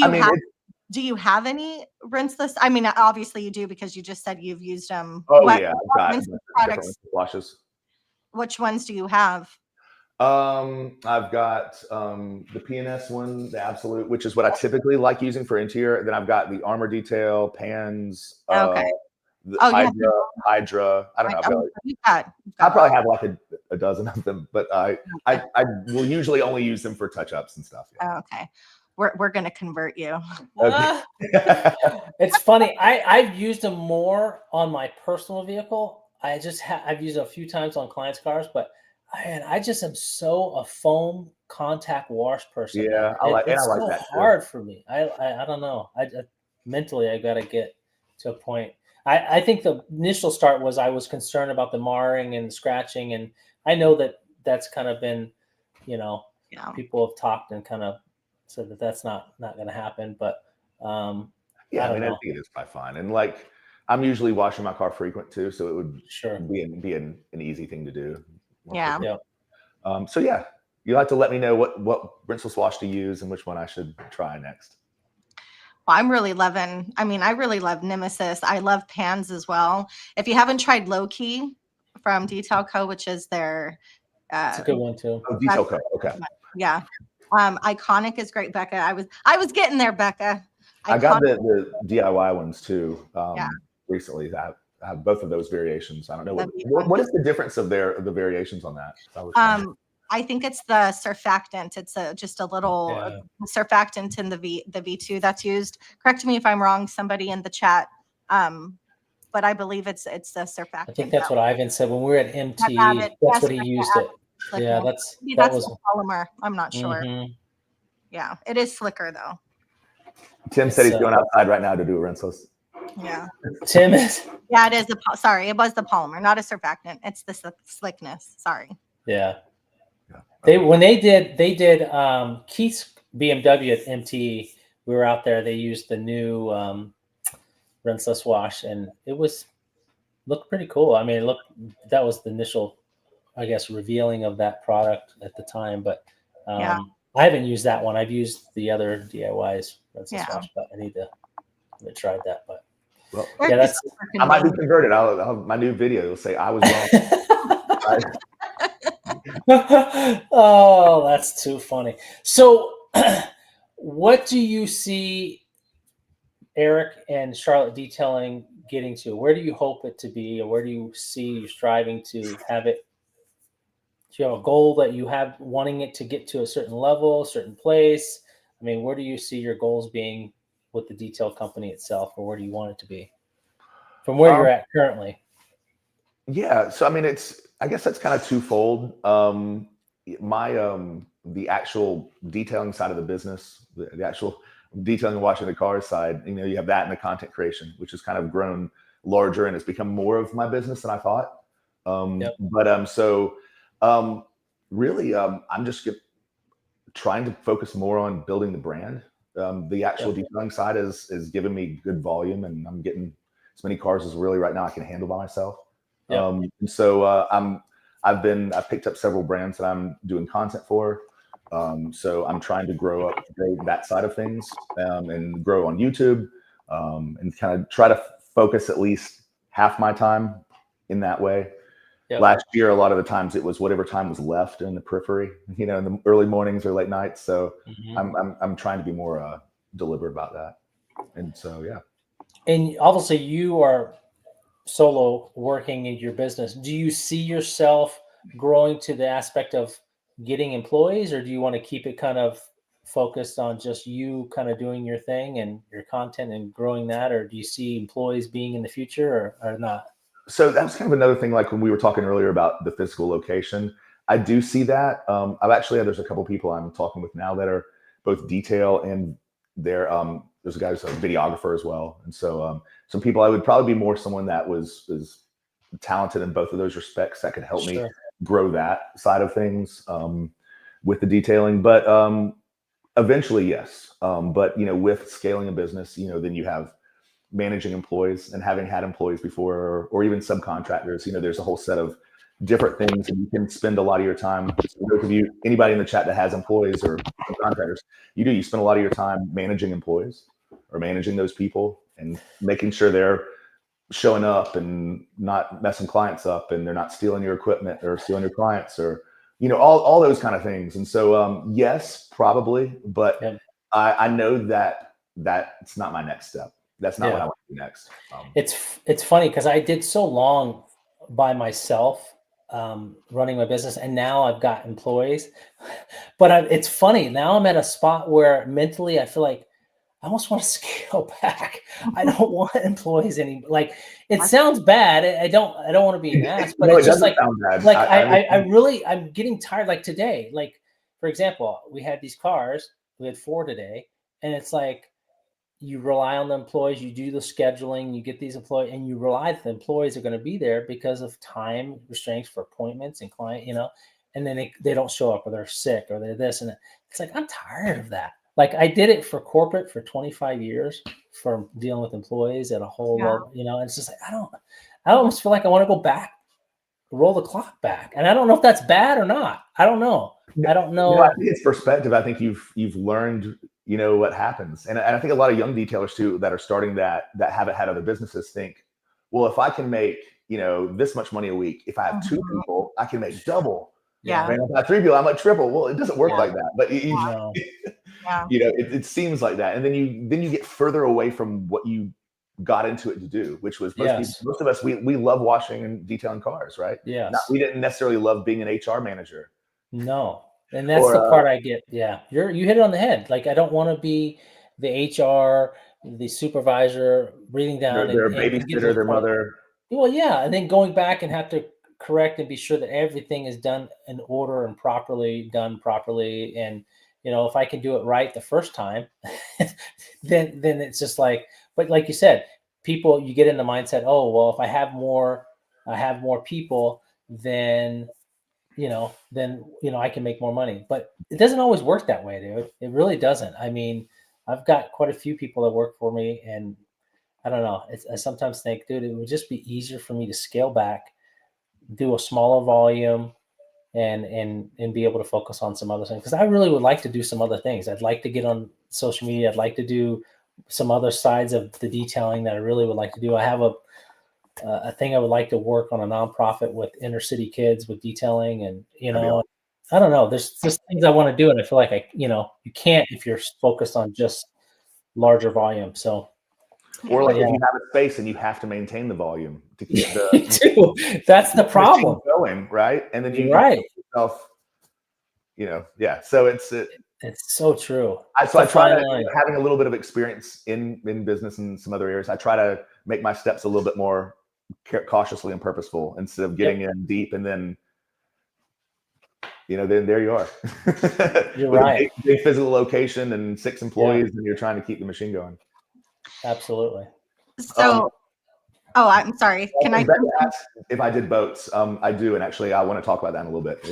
you have any rinseless? I mean, obviously you do because you just said you've used them. I've got products. Washes. Which ones do you have? I've got the PNS one, the Absolute, which is what I typically like using for interior. Then I've got the Armor Detail, Pans, the Hydra. I don't know. I probably have like a dozen of them, but I will usually only use them for touch-ups and stuff. Okay. We're going to convert you. Okay. It's funny. I've used them more on my personal vehicle. I've used it a few times on clients' cars, but I just am a foam contact wash person. Yeah, it's so that hard for me. I don't know. Mentally, I got to get to a point. I think the initial start was I was concerned about the marring and the scratching, and I know that's kind of been, you know, people have talked and kind of said that's not going to happen. But I think it is probably fine. And like I'm usually washing my car frequent too, so it would be an easy thing to do. Yeah. So you'll have to let me know what rinseless wash to use and which one I should try next. Well, I really love Nemesis. I love Pans as well. If you haven't tried Low Key from Detail Co., which is their it's a good one too. Detail Co. Okay. Yeah. Iconic is great, Becca. I was getting there, Becca. I got Iconic, the DIY ones too. yeah. Recently, I have both of those variations. I don't know That'd be what fun. is the difference of the variations on that. I was wondering. I think it's the surfactant. It's just a little surfactant in the V2 that's used. Correct me if I'm wrong, somebody in the chat. But I believe it's the surfactant. I think that's what Ivan said when we were at MT. That's That's what he used it. Yeah, that was the polymer. I'm not sure. Mm-hmm. Yeah, it is slicker though. Tim said he's going outside right now to do a rinseless. Yeah. Tim is. Yeah, it is sorry, it was the polymer, not a surfactant. It's the slickness. Sorry. Yeah. When they did Keith's BMW at MT, we were out there. They used the new rinseless wash, and it looked pretty cool. I mean, that was the initial, I guess, revealing of that product at the time. But I haven't used that one. I've used the other DIYs rinseless wash, but I need to try that. But that's. I might be converted. I'll have my new video will say I was wrong. Oh, that's too funny. So, what do you see Eric and Charlotte Detailing getting to? Where do you hope it to be, or where do you see you striving to have it? Do you have a goal that you have wanting it to get to a certain level, a certain place? I mean, where do you see your goals being with the detail company itself, or where do you want it to be from where you're at currently? Yeah, so I mean, I guess that's kind of twofold. The actual detailing side of the business, the actual detailing and washing the cars side, you have that and the content creation, which has kind of grown larger and it's become more of my business than I thought. Really, I'm just trying to focus more on building the brand. The actual detailing side is giving me good volume, and I'm getting as many cars as really right now I can handle by myself. I've picked up several brands that I'm doing content for. So I'm trying to grow that side of things, and grow on YouTube, and kind of try to focus at least half my time in that way. Last year, a lot of the times it was whatever time was left in the periphery, in the early mornings or late nights. So I'm trying to be more deliberate about that. And so, yeah. And obviously you are solo working in your business. Do you see yourself growing to the aspect of getting employees, or do you want to keep it kind of focused on just you kind of doing your thing and your content and growing that? Or do you see employees being in the future or not? So that's kind of another thing, like when we were talking earlier about the physical location, I do see that. There's a couple people I'm talking with now that are both detail and there's a guy who's a videographer as well. And so some people, I would probably be more someone that is talented in both of those respects that could help me grow that side of things with the detailing. But eventually, yes. But with scaling a business, then you have managing employees, and having had employees before, or even subcontractors, there's a whole set of different things, and you can spend a lot of your time. Those of you, anybody in the chat that has employees or contractors, you spend a lot of your time managing employees or managing those people and making sure they're showing up and not messing clients up, and they're not stealing your equipment or stealing your clients, or all those kind of things. And so yes, probably, but I know that it's not my next step. That's not what I want to do next. It's funny because I did so long by myself running my business, and now I've got employees. But it's funny, now I'm at a spot where mentally I feel like I almost want to scale back. I don't want employees anymore. Like, it sounds bad. I don't want to be an ass, but it's just like I'm getting tired. Like today, like for example, we had these cars. We had 4 today, and it's like, you rely on the employees, you do the scheduling, you get these employees, and you rely that the employees are going to be there because of time restraints for appointments and client, and then they don't show up, or they're sick, or they're this and that. It's like, I'm tired of that. Like, I did it for corporate for 25 years for dealing with employees at a whole level, and it's just like, I almost feel like I want to go back, roll the clock back. And I don't know if that's bad or not. I don't know. I think it's perspective. I think you've learned, what happens. And I think a lot of young detailers too, that are starting that haven't had other businesses, think, well, if I can make, this much money a week, if I have 2 people, I can make double. Yeah. Man, if I three-wheel, I'm like triple. Well, it doesn't work Yeah. like that. But No. Yeah. you know, it seems like that, and then you get further away from what you got into it to do, which was most of us we love washing and detailing cars, right? Yes. We didn't necessarily love being an HR manager. No. And that's the part I get. Yeah. You hit it on the head. Like, I don't want to be the HR, the supervisor, reading down their and babysitter, their mother. Well, yeah. And then going back and have to correct and be sure that everything is done in order and done properly. And, you know, if I can do it right the first time, then it's just like, but like you said, people, you get in the mindset, oh, well, if I have more people, then I can make more money. But it doesn't always work that way, dude. It really doesn't. I mean, I've got quite a few people that work for me, and I don't know. I sometimes think, dude, it would just be easier for me to scale back, do a smaller volume, and be able to focus on some other things. Because I really would like to do some other things. I'd like to get on social media. I'd like to do some other sides of the detailing that I really would like to do. I have a thing I would like to work on, a nonprofit with inner city kids with detailing, and I don't know. There's just things I want to do, and I feel like you can't if you're focused on just larger volume. So, or like if you have a space and you have to maintain the volume to keep the that's the problem going, right? And then you yourself, So it's so true. So I try to, having a little bit of experience in business and some other areas, I try to make my steps a little bit more cautiously and purposeful instead of getting in deep and then then there you are. You're right. Big physical location and 6 employees, and you're trying to keep the machine going. Absolutely. So, I'm sorry. Can I ask if I did boats? I do, and actually, I want to talk about that in a little bit.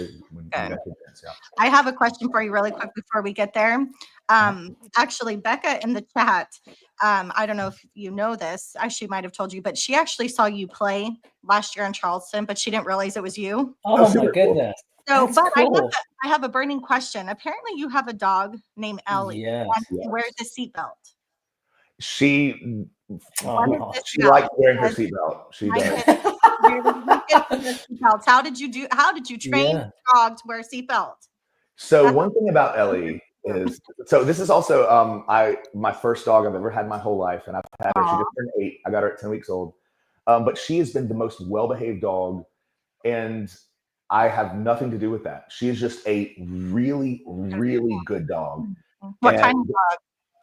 I have a question for you really quick before we get there. Actually, Becca in the chat, I don't know if you know this, she might have told you, but she actually saw you play last year in Charleston, but she didn't realize it was you. Oh my goodness. So, but cool. I have a burning question. Apparently, you have a dog named Ellie. Yes. She wears a seatbelt. She likes wearing her seatbelt. She does. How did you train your dog to wear a seatbelt? So one thing about Ellie is, this is also my first dog I've ever had in my whole life, and I've had her. She just turned 8. I got her at 10 weeks old. But she has been the most well-behaved dog, and I have nothing to do with that. She is just a really, really good dog. What kind of dog?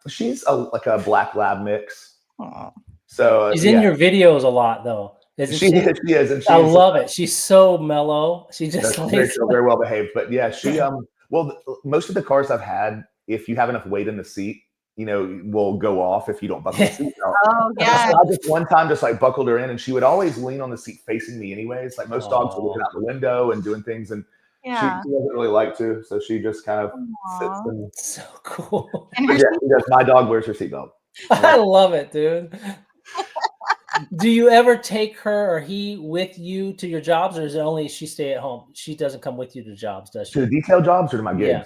She's like a black lab mix. Aww. So she's in your videos a lot, though. She is, and I love it. She's so mellow. She just very well behaved. But yeah, she most of the cars I've had, if you have enough weight in the seat, will go off if you don't buckle the seat belt. Oh yeah. So I just one time just like buckled her in, and she would always lean on the seat facing me anyways. Like most dogs were looking out the window and doing things, and she doesn't really like to, so she just kind of sits and so cool. And my dog wears her seatbelt. I love it, dude. Do you ever take her or he with you to your jobs, or is it only she stay at home? She doesn't come with you to jobs, does she? To the detail jobs or to my gigs?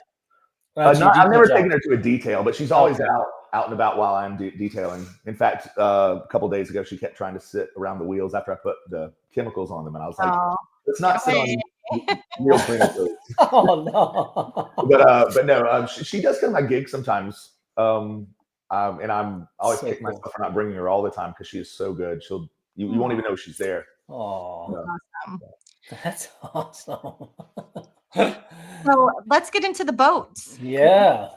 Yeah. I've never taken her to a detail, but she's always out and about while I'm detailing. In fact, a couple of days ago, she kept trying to sit around the wheels after I put the chemicals on them, and I was like, "Let's not sit on wheel cleaner." Oh no! But no, she does come to my gigs sometimes, and I'm always kicking myself for not bringing her all the time because she is so good. You won't even know she's there. Oh, awesome! That's awesome. So let's get into the boats. Yeah.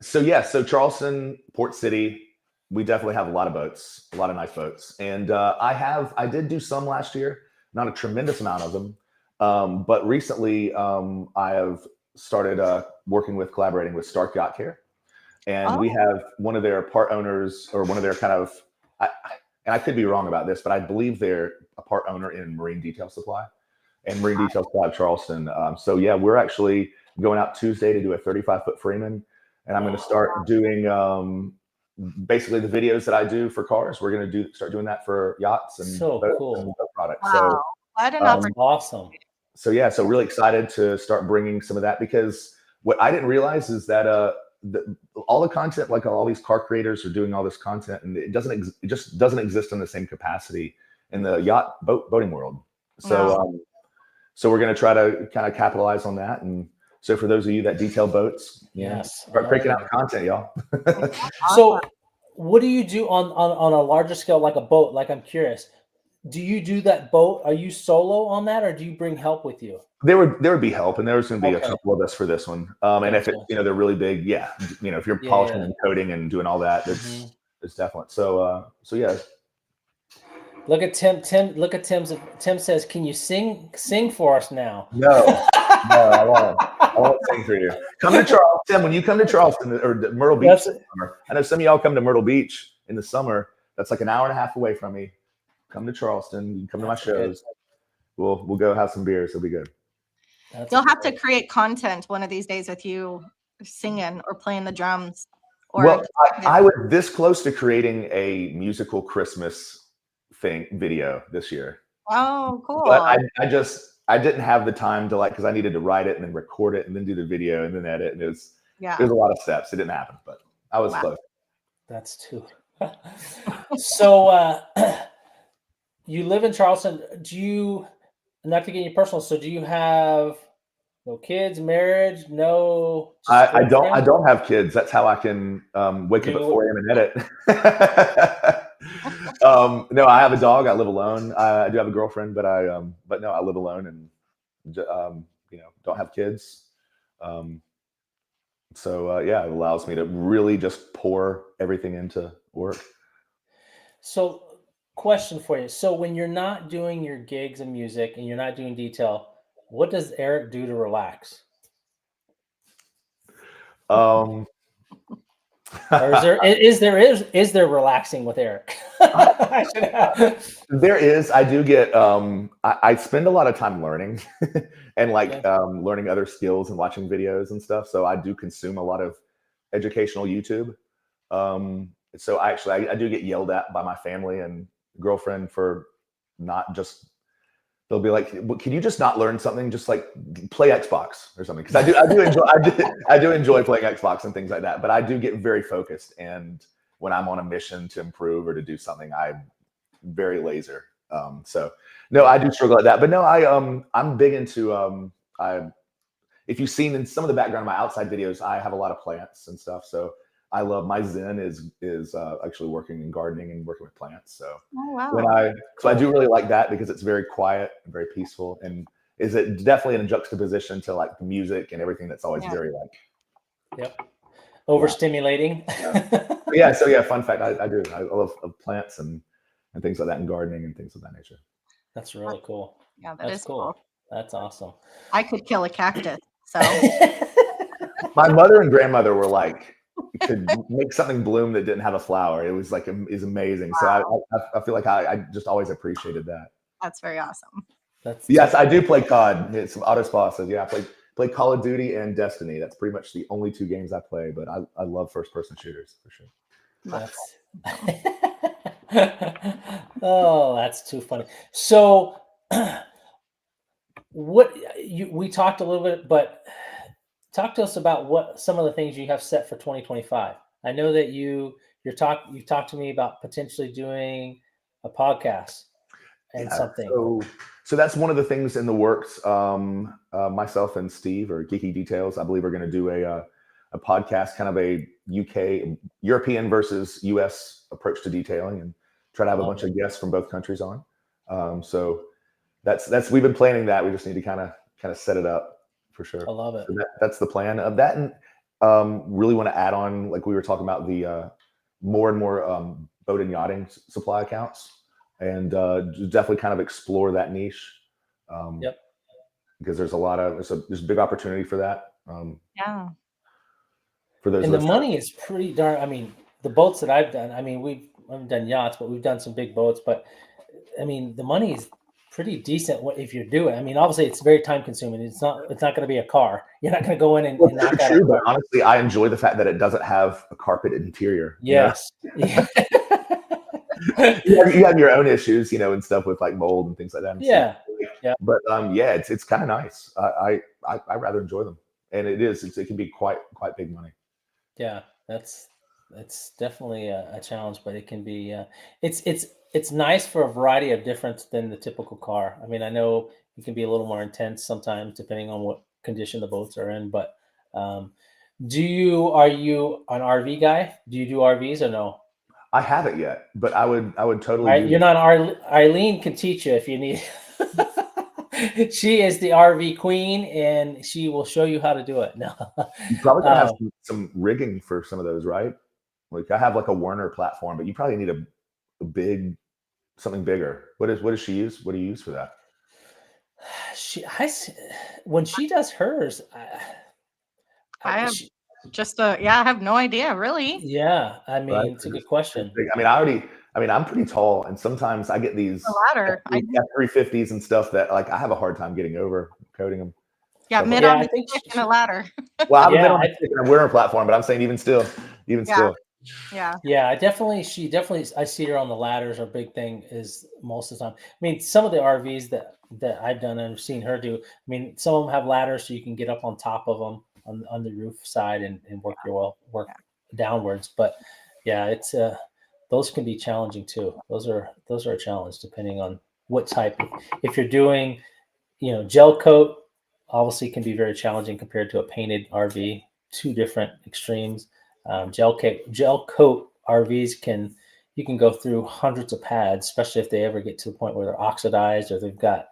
So Charleston, Port City, we definitely have a lot of boats, a lot of nice boats. And I did do some last year, not a tremendous amount of them. But recently I have started collaborating with Stark Yacht Care. And we have one of their part owners, or one of their kind of, and I could be wrong about this, but I believe they're a part owner in Marine Detail Supply. And Marine Detail Supply of Charleston. So yeah, we're actually going out Tuesday to do a 35-foot Freeman, and I'm going to start doing basically the videos that I do for cars. We're going to start doing that for yachts and boat products. Wow. So what an opportunity! Awesome. So yeah, so really excited to start bringing some of that, because what I didn't realize is that all the content, like all these car creators are doing all this content, and it just doesn't exist in the same capacity in the boating world. So. so we're going to try to kind of capitalize on that. And so for those of you that detail boats, start cranking out content, y'all. So what do you do on a larger scale, like a boat? Like, I'm curious, do you do that boat? Are you solo on that, or do you bring help with you? There would be help, and there was going to be a couple of us for this one. And if it, they're really big, if you're polishing and coating and doing all that, it's definite. So yeah. Look at Tim. Look at Tim's. Tim says, "Can you sing for us now?" No, I won't sing for you. Come to Charleston. When you come to Charleston or Myrtle Beach this summer, I know some of y'all come to Myrtle Beach in the summer. That's like an hour and a half away from me. Come to Charleston. You can come to my shows. We'll go have some beers. It'll be good. You'll have to create content one of these days with you singing or playing the drums. Or I was this close to creating a musical Christmas video this year. Oh, cool. But I didn't have the time to because I needed to write it and then record it and then do the video and then edit, and it was a lot of steps. It didn't happen, but I was close. That's too. So you live in Charleston. Do you, not to get you personal, so do you have no kids, marriage? No. I don't have kids. That's how I can wake up at 4 a.m. and edit. No, I have a dog. I live alone. I do have a girlfriend, but no, I live alone and don't have kids. So it allows me to really just pour everything into work. So, question for you. So when you're not doing your gigs and music and you're not doing detail, what does Eric do to relax? Or is there relaxing with Eric? There is. I do get I spend a lot of time learning and learning other skills and watching videos and stuff. So I do consume a lot of educational YouTube. So I do get yelled at by my family and girlfriend for not just, they'll be like, well, can you just not learn something? Just play Xbox or something. Because I do enjoy playing Xbox and things like that. But I do get very focused, and when I'm on a mission to improve or to do something, I'm very laser. So no, I do struggle at that. But no, I'm big into if you've seen in some of the background of my outside videos, I have a lot of plants and stuff. So I love, my zen is actually working in gardening and working with plants. So I do really like that because it's very quiet and very peaceful, and is it definitely in a juxtaposition to the music and everything that's always very overstimulating. Yeah. So fun fact, I do. I love plants and things like that, and gardening and things of that nature. That's really cool. Yeah, that's cool. That's awesome. I could kill a cactus. So my mother and grandmother were could make something bloom that didn't have a flower. It was is amazing. Wow. So I feel like I just always appreciated that. That's very awesome. Yes, I do play COD. It's some Autospa says, I play Call of Duty and Destiny. That's pretty much the only 2 games I play, but I love first person shooters for sure. That's too funny. So we talked a little bit, but talk to us about what some of the things you have set for 2025. I know that you've talked to me about potentially doing a podcast and something. So that's one of the things in the works. Myself and Steve, or Geeky Details, I believe, are going to do a podcast, kind of a European versus US approach to detailing, and try to have a bunch of guests from both countries on. So that's we've been planning that. We just need to kind of set it up. For sure. I love it. So that's the plan of that. And really want to add on, we were talking about, the more and more boat and yachting supply accounts, and definitely kind of explore that niche. Because there's there's a big opportunity for that. For those. And the money is pretty darn, I mean, the boats that I've done, I mean, we haven't done yachts, but we've done some big boats, but I mean, the money is pretty decent if you do it. I mean, obviously it's very time consuming. It's not going to be a car. You're not going to go in and knock out. True, but honestly, I enjoy the fact that it doesn't have a carpeted interior. Yes. Yeah. you have your own issues, and stuff with mold and things like that. Yeah. But it's kind of nice. I rather enjoy them, and it can be quite big money. Yeah, that's it's definitely a challenge, but it can be. It's nice for a variety of different than the typical car. I mean, I know it can be a little more intense sometimes depending on what condition the boats are in. But um, are you an RV guy? Do you do RVs or no? I haven't yet, but I would totally Right, do you're that. not Eileen can teach you if you need. She is the RV queen, and she will show you how to do it. No, You probably gotta have um, some rigging for some of those, right? Like I have like a Werner platform, but you probably need a big something bigger. What does she use? What do you use for that? when she does hers, I have she, just a yeah, I have no idea really. yeah, I Right? mean, it's a good question. I mean, I'm pretty tall, and sometimes I get A these ladder. I F350s and stuff that like I have a hard time getting over coating them. yeah, Stuff like mid that. Yeah, on I the think stick and a ladder. Well, I haven't been yeah, on a stick in a Werner platform, but I'm saying even Yeah, still. yeah. yeah, she definitely, I see her on the ladders. Her big thing is most of the time. I mean, some of the RVs that I've done and seen her do. I mean, some of them have ladders so you can get up on top of them on the roof side and work downwards. But yeah, it's those can be challenging too. Those are a challenge depending on what type. If you're doing, gel coat, obviously can be very challenging compared to a painted RV. Two different extremes. Gel coat RVs you can go through hundreds of pads, especially if they ever get to the point where they're oxidized or they've got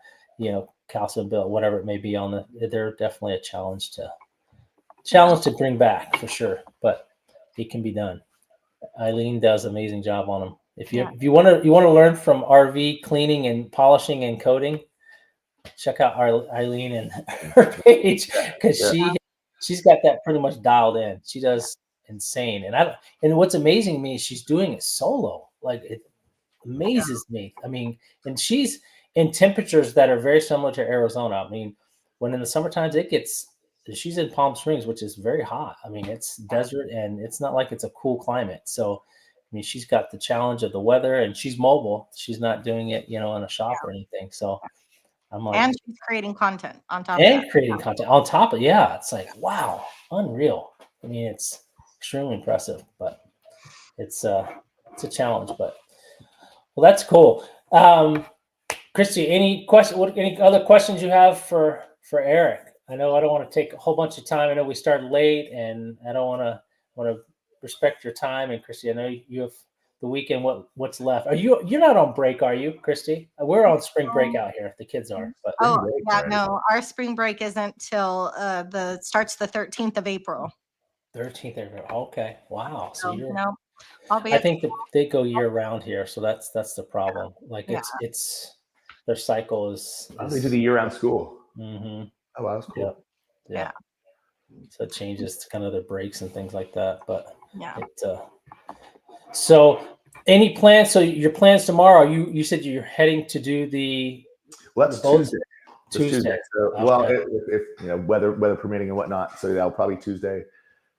calcium built, whatever it may be on they're definitely a challenge to bring back for sure, but it can be done. Eileen does an amazing job on them. If you want to learn from RV cleaning and polishing and coating, check out Eileen and her page because Yeah. she's got that pretty much dialed in. She does insane, and what's amazing to me is she's doing it solo. Like it amazes me. I mean, and she's in temperatures that are very similar to Arizona. I mean, when in the summer times she's in Palm Springs, which is very hot. I mean, it's desert and it's not like it's a cool climate. So, I mean, she's got the challenge of the weather and she's mobile. She's not doing it, in a shop or anything. So I'm like, And she's creating content on top of that. and creating content on top of, yeah, it's like, wow, unreal. I mean, it's extremely impressive, but it's a challenge, but well, that's cool. Christy, any other questions you have for Eric? I know I don't want to take a whole bunch of time. I know we started late, and I don't want to respect your time. And Christy, I know you have the weekend. What's left? You're not on break, are you, Christy? We're on spring break out here. The kids are. But Oh break, yeah, right? no, our spring break isn't till starts the 13th of April. 13th April. Okay, wow. So you're. No, I'll be. I think that they go year round here, so that's the problem. Like it's their cycle is. They do the year-round school. Mm-hmm. Oh, wow, that's cool. Yeah. So it changes to kind of their breaks and things like that. But so any plans? So your plans tomorrow? You said you're heading to do Well, that's Tuesday. Tuesday. So, Okay. well, if weather permitting and whatnot, so that'll probably Tuesday.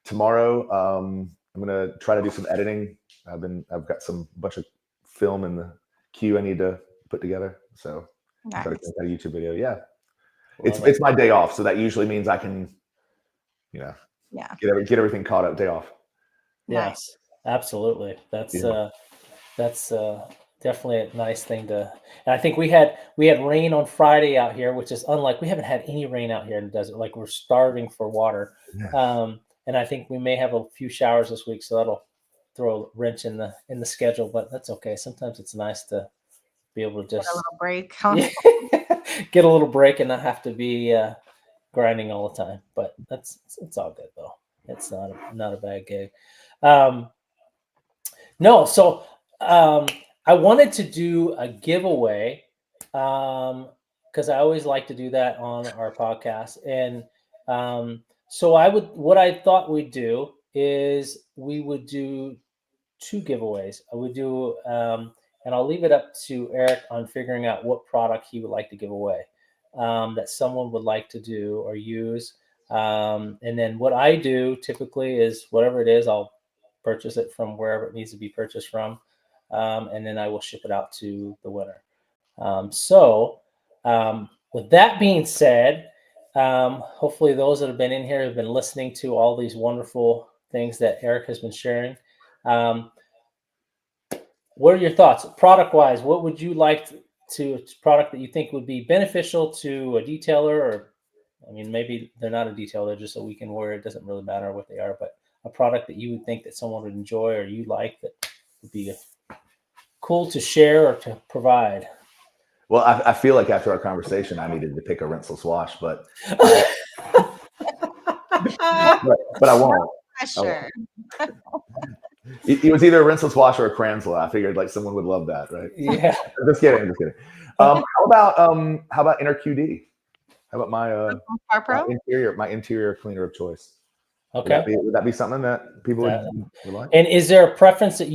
Tomorrow, I'm gonna try to do some editing. I've got some bunch of film in the queue I need to put together. So try to make a YouTube video. Yeah, it's my day off, so that usually means I can, get everything caught up. Day off. Yes, absolutely. That's definitely a nice thing to. And I think we had rain on Friday out here, which is unlike. We haven't had any rain out here in the desert. Like we're starving for water. Yeah. And I think we may have a few showers this week, so that'll throw a wrench in the schedule. But that's okay. Sometimes it's nice to be able to just get a little break. Get a little break and not have to be grinding all the time. But it's all good though. It's not a bad gig. No, so I wanted to do a giveaway because I always like to do that on our podcast. And so what I thought we'd do is we would do 2 giveaways. I would do, and I'll leave it up to Eric on figuring out what product he would like to give away that someone would like to do or use. And then what I do typically is whatever it is, I'll purchase it from wherever it needs to be purchased from. And then I will ship it out to the winner. With that being said, hopefully those that have been in here have been listening to all these wonderful things that Eric has been sharing. What are your thoughts product-wise? What would you like to product that you think would be beneficial to a detailer, or I mean, maybe they're not a detailer, they're just a weekend warrior. It doesn't really matter what they are, but a product that you would think that someone would enjoy or you like that would be cool to share or to provide. Well, I feel like after our conversation, I needed to pick a rinseless wash, but I won't. Sure. It was either a rinseless wash or a Kranzla. I figured like someone would love that, right? Yeah. Just kidding. How about InterQD? How about my interior cleaner of choice? Okay. Would that be something that people would like? And is there a preference that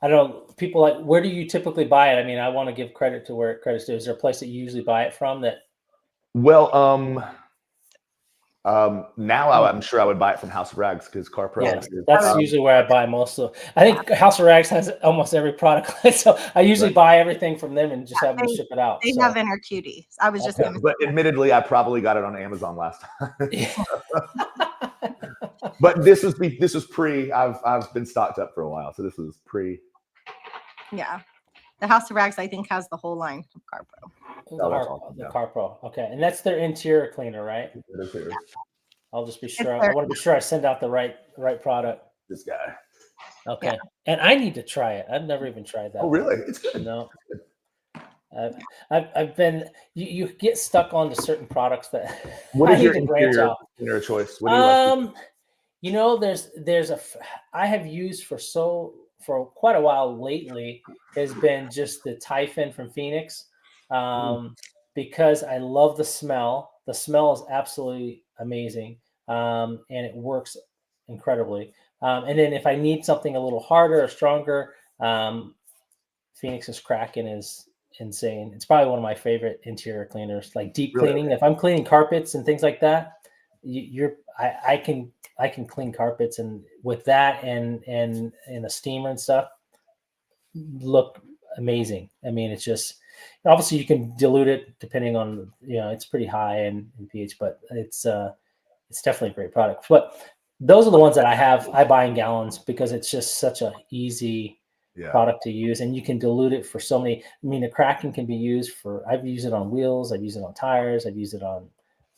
I don't know, people like, where do you typically buy it? I mean, I want to give credit to where credit's due. Is there a place that you usually buy it from that? Well, now I'm sure I would buy it from House of Rags because CarPro. Yeah, that's usually where I buy most of. I think House of Rags has almost every product, so I usually buy everything from them and just have them ship it out. They have Intercutie. I was just going to. But admittedly, I probably got it on Amazon last time. But this was pre. I've been stocked up for a while, so this was pre. Yeah, the House of Rags I think has the whole line of CarPro. The CarPro, okay, and that's their interior cleaner, right? I'll just be sure. I want to be sure I send out the right product. This guy. Okay, and I need to try it. I've never even tried that. Oh, really? It's good. No. I've been. You get stuck onto certain products that. What is your interior cleaner choice? What do you like? You know, there's I have used for quite a while lately has been just the Typhon from Phoenix, because I love the smell. The smell is absolutely amazing, and it works incredibly. And then if I need something a little harder or stronger, Phoenix's Kraken is insane. It's probably one of my favorite interior cleaners, like deep cleaning. If I'm cleaning carpets and things like that, I can clean carpets, and with that and a steamer and stuff, look amazing. I mean, it's just obviously you can dilute it depending on, it's pretty high in pH, but it's definitely a great product. But those are the ones that I buy in gallons because it's just such a easy product to use, and you can dilute it for so many. I mean, the Kraken can be used I've used it on wheels, I've used it on tires, I've used it on.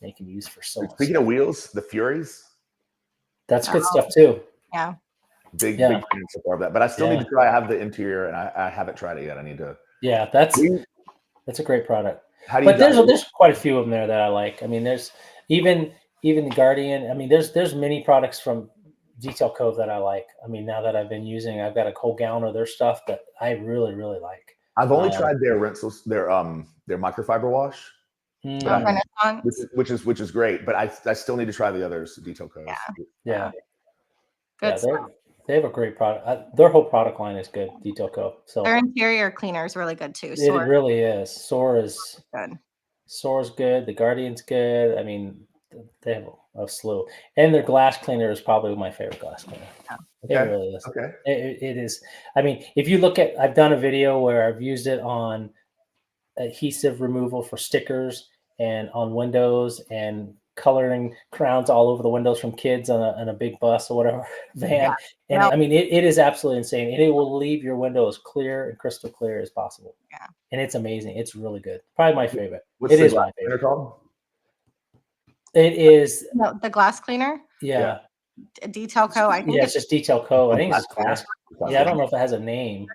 They can use for so much. Speaking of wheels, the Furies. That's good stuff too. Yeah. Big fan so far of that, but I still need to try. I have the interior, and I haven't tried it yet. I need to. Yeah, that's a great product. But there's quite a few of them there that I like. I mean, there's even the Guardian. I mean, there's many products from Detail Cove that I like. I mean, now that I've been using, I've got a whole gallon of their stuff that I really, really like. I've only tried their rinsels, their microfiber wash. Which is great, but I still need to try the others. Detail Cove. Yeah. Good stuff. They have a great product. Their whole product line is good. Detail Cove. So their interior cleaner is really good too. It really is. Soar is good. Soar's good. The Guardian's good. I mean, they have a slew. And their glass cleaner is probably my favorite glass cleaner. It really is. Okay. It is. I mean, if you look at, I've done a video where I've used it on adhesive removal for stickers and on windows and coloring crowns all over the windows from kids on a big bus or whatever van. And I mean, it is absolutely insane. And it will leave your window as clear and crystal clear as possible. Yeah. And it's amazing. It's really good. Probably my favorite. What's it is my favorite. Called? It is the glass cleaner. Yeah. Detail Co. I think it's just Detail Co. I think it's glass. Yeah, I don't know if it has a name.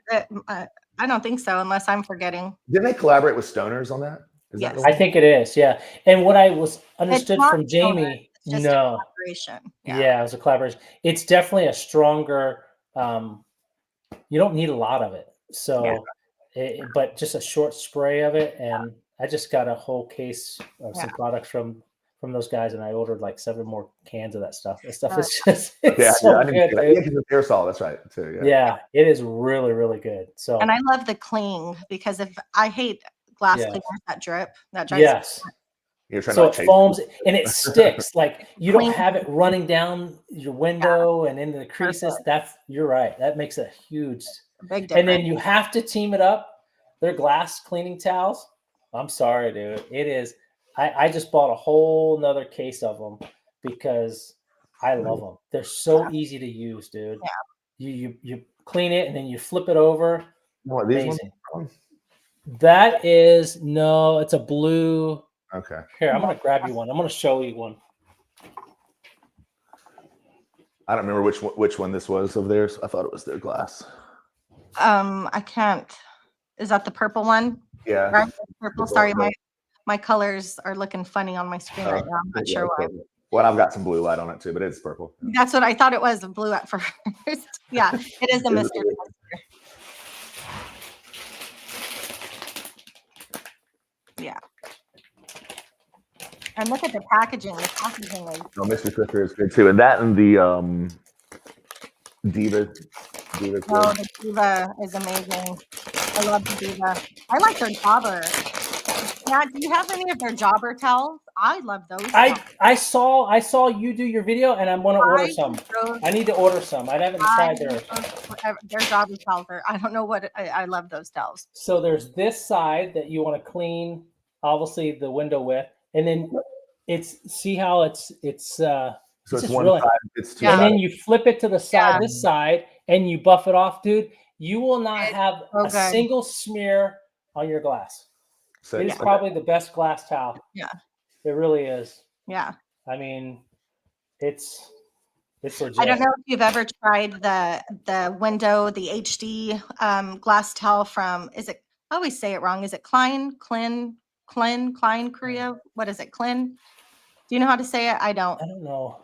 I don't think so, unless I'm forgetting. Didn't they collaborate with Stoners on that? Yes. I think it is. Yeah. And what I was understood from Jamie, a collaboration. Yeah, it was a collaboration. It's definitely a stronger. You don't need a lot of it, so, but just a short spray of it, and I just got a whole case of some products from those guys, and I ordered like 7 more cans of that stuff. That stuff is just so good. Because of aerosol, that's right. Too, yeah, it is really, really good. So, and I love the cling because if I hate glass cleaners that drip, that drives. Yes. So it foams and it sticks. Like you don't have it running down your window and into the creases. You're right. That makes a huge big difference. And then you have to team it up. They're glass cleaning towels. I'm sorry, dude. It is. I just bought a whole nother case of them because I love them. They're so easy to use, dude. Yeah. you clean it and then you flip it over. What, these Amazing. ones? That is no, it's a blue. Okay. Here, I'm gonna grab you one. I'm gonna show you one. I don't remember which one this was of theirs. I thought it was their glass. I can't. Is that the purple one? Yeah. Right? Purple. Sorry, my colors are looking funny on my screen right now. I'm not sure why. Well, I've got some blue light on it too, but it's purple. That's what I thought it was. Blue at first. Yeah, it is a mystery. Yeah. And look at the packaging. The packaging is. No, Mr. Twister is good too, and that and the Diva. Oh, the Diva is amazing. I love the Diva. I like their jobber. Yeah, do you have any of their jobber towels? I love those. I saw you do your video, and I'm gonna order some. I need to order some. I haven't tried theirs. Their jobber towels are. I don't know what. I love those towels. So there's this side that you want to clean, obviously the window with, and then see how it's so it's one really, side. It's two. And then you flip it to the side, this side, and you buff it off, dude. You will not have a single smear on your glass. So it's probably the best glass towel. Yeah, it really is. Yeah, I mean, it's legit. I don't know if you've ever tried the window, the HD glass towel from. Is it? I always say it wrong. Is it Klein Korea? What is it? Klein? Do you know how to say it? I don't know.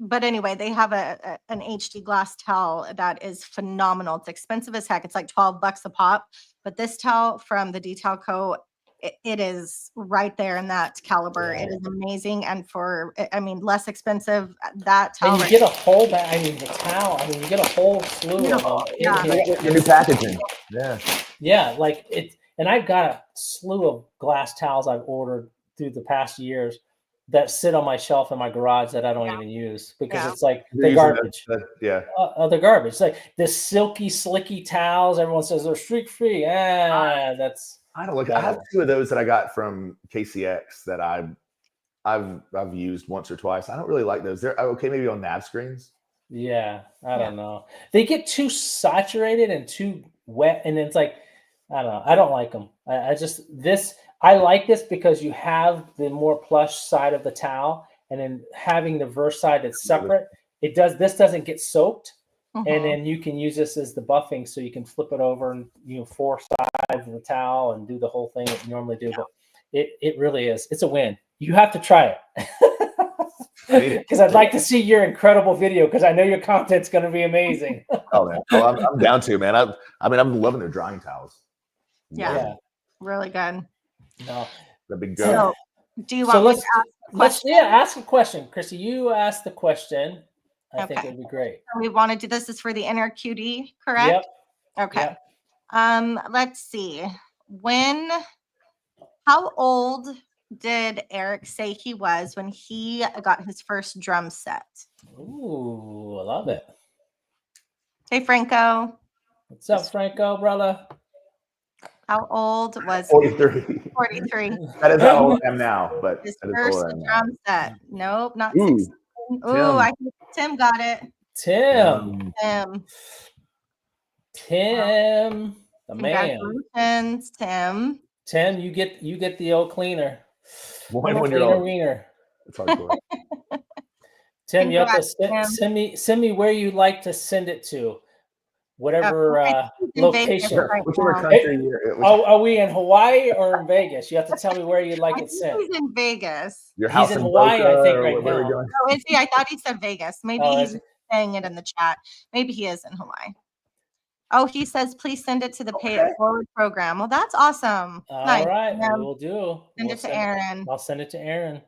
But anyway, they have an HD glass towel that is phenomenal. It's expensive as heck. It's like $12 a pop. But this towel from the Detail Co., it is right there in that caliber. Yeah. It is amazing. And for, less expensive, that towel. And you get a whole the towel. You get a whole slew of them. Yeah. Your new packaging. Yeah. Yeah, like it. And I've got a slew of glass towels I've ordered through the past years that sit on my shelf in my garage that I don't even use because it's like the garbage. They're garbage. It's like the silky, slicky towels. Everyone says they're streak free. That's. I don't look. I have 2 of those that I got from KCX that I've used once or twice. I don't really like those. They're okay, maybe on nav screens. Yeah, I don't know. They get too saturated and too wet, and it's like I don't know. I don't like them. I like this because you have the more plush side of the towel, and then having the verse side that's separate. This doesn't get soaked, and then you can use this as the buffing, so you can flip it over and 4 sides of the towel and do the whole thing that you normally do. But it really is. It's a win. You have to try it because I'd like to see your incredible video because I know your content's going to be amazing. I'm down to, man. I'm loving their drying towels. Yeah. Really good. No, the big girl. So, do you want to ask a question, Chrissy? You asked the question. I think it'd be great. So we want to do this. Is for the inner QD, correct? Yep. Okay. Yep. Let's see. How old did Eric say he was when he got his first drum set? Ooh, I love it. Hey, Franco. What's up, Franco, brother? How old was 43. 43. That is how old I am now, but his first drum set. Nope, not 16. Ooh, I think Tim got it. Tim, the man. Congratulations, Tim. Tim, you get the old cleaner. When you're old. Wiener. It's hardcore. Tim, you have to send me where you'd like to send it to. Whatever location. Whichever country are we in Hawaii or in Vegas? You have to tell me where you'd like it sent. He's in Vegas. He's in Hawaii, I think, right now. Oh, is he? I thought he said Vegas. Maybe he's saying it in the chat. Maybe he is in Hawaii. Oh, he says, please send it to the Pay It Forward program. Well, that's awesome. All right, we'll do. Send it to Aaron. I'll send it to Aaron.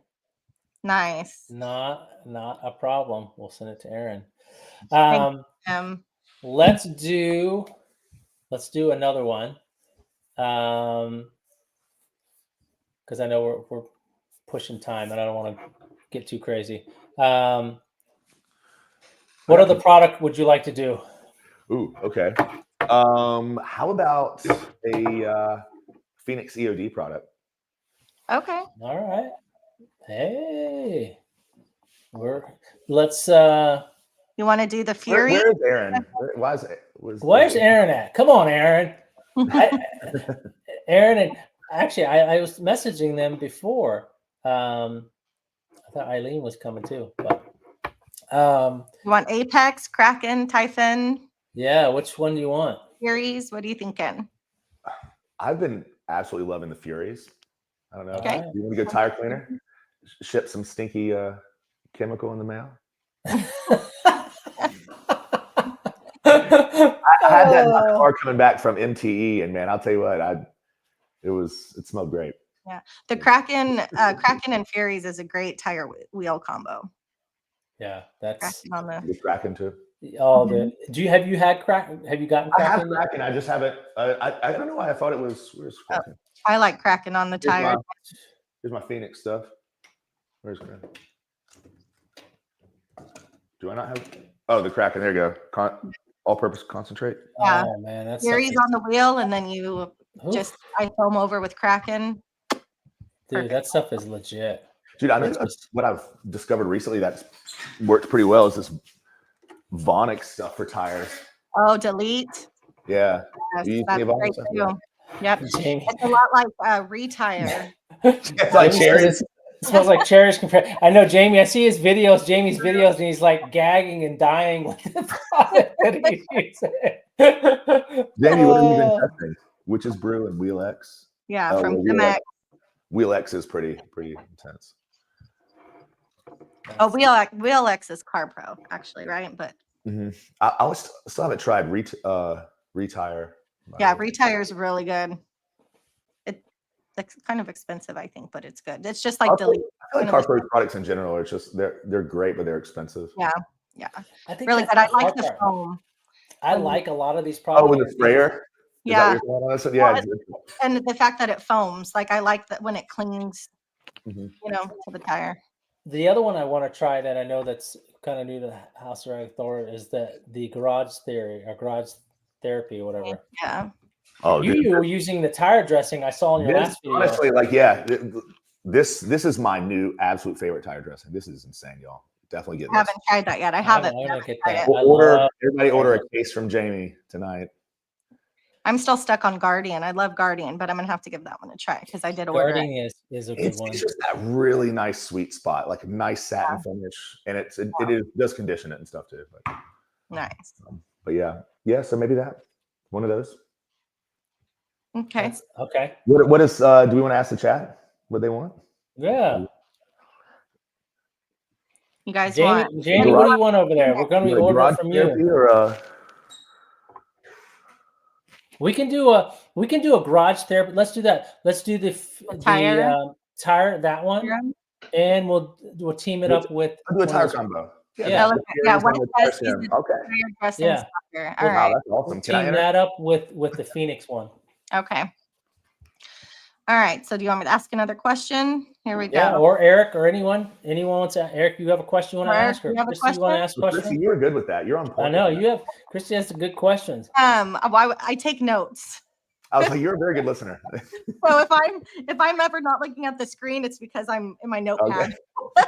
Nice. Not a problem. We'll send it to Aaron. Let's do another one. Because I know we're pushing time and I don't want to get too crazy. What other product would you like to do? Ooh, okay. How about a Phoenix EOD product? Okay. All right. Hey. Let's you You want to do the Where, Fury? where is Aaron? Why is it? Where's Aaron at? Come on, Aaron. Aaron and actually, I was messaging them before. I thought Eileen was coming too, but You want Apex, Kraken, Typhon, yeah. Which one do you want? Furies? What are you thinking? I've been absolutely loving the Furies. I don't know. Okay. You want a good tire cleaner? Ship some stinky chemical in the mail. I had that in my car coming back from MTE, and man, I'll tell you what, it smelled great. Yeah, the Kraken and Furies is a great tire wheel combo. Yeah, that's Kraken on The Kraken too. oh. Have you had Kraken? Have you gotten I have Kraken? Kraken. I just haven't. I don't know why I thought it was. Where's Kraken? I like Kraken on the tire. Here's my Phoenix stuff. Where's Kraken? Do I not have? Oh, the Kraken. There you go. All-purpose concentrate. Yeah. Oh man, that's Furies on the wheel, and then you Oof. just I foam over with Kraken. Dude, that stuff is legit. Dude, I know what I've discovered recently that's worked pretty well is this Vaughn stuff for tires. Oh, delete. Yeah. Yes, You use that's any Vaughn great stuff? too. Yep. Jamie, It's a lot like retire. It's like cherries. It smells like cherries. I know Jamie. I see Jamie's videos, and he's like gagging and dying with the product that he's using. Jamie, what have you been testing? Witch's Brew and Wheel X. Yeah, Oh, from Wheel Chemex. X. Wheel X is pretty intense. Oh, Wheel X is Car Pro, actually, right? But I still haven't tried Retire. yeah, retire is really good. It's kind of expensive, I think, but it's good. It's just like delete. I feel like Car Pro products in general are just they're great, but they're expensive. Yeah. I think Really that's good. I the like hard the part. foam. I like a lot of these products. Oh, with the sprayer. Yeah. Yeah. And the fact that it foams, like I like that when it clings, Mm-hmm. to the tire. The other one I want to try that I know that's kind of new to House of Thor is the garage theory or garage therapy or whatever. Yeah. Oh, you were using the tire dressing I saw in your last video. Honestly, this is my new absolute favorite tire dressing. This is insane, y'all. Definitely get I haven't tried that yet. I haven't. I'm gonna get tried that. it. Everybody order a case from Jamie tonight. I'm still stuck on Guardian. I love Guardian, but I'm gonna have to give that one a try because I did order it. Guardian is a good one. It's just that really nice sweet spot, like a nice satin finish, and it does condition it and stuff too. But, Nice. But yeah. So maybe that one of those. Okay. Okay. What is? Do we want to ask the chat what they want? Yeah. You guys Jamie, want? Jamie, what do you want over there? We're going to be ordering from you. Or, We can do a garage therapy. Let's do that. Let's do the tire, that one, and we'll team it up with. do a tire combo. Yeah. What it says is okay. Yeah. All right. Wow, that's awesome. We'll team that up with the Phoenix one. Okay. All right. So do you want me to ask another question? Here we go. Yeah, or Eric or anyone wants to. Eric, you have a question you want to ask? Or you have a Christy, you want to ask a question? Christy, you were good with that. You're on point. I know you have. Christy has some good questions. I take notes. I was like, you're a very good listener. So if I'm ever not looking at the screen, it's because I'm in my notepad. Okay.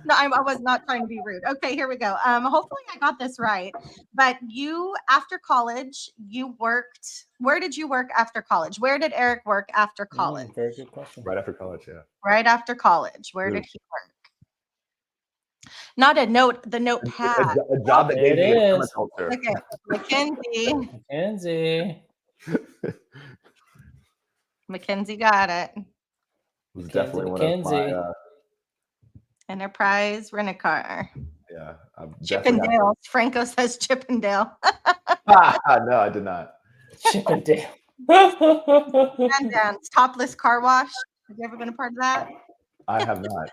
No, I was not trying to be rude. Okay, here we go. Hopefully I got this right. But you, after college, you worked. Where did you work after college? Where did Eric work after college? Very good question. Right after college, yeah. Right after college. Where did he work? Not a note. The notepad. A job that gave me a permaculture. Okay, Mackenzie got it. It was definitely one of my. Enterprise Rent-A-Car. Yeah. Chippendale. Franco says Chippendale. No, I did not. Chippendale. And Topless Car Wash. Have you ever been a part of that? I have not.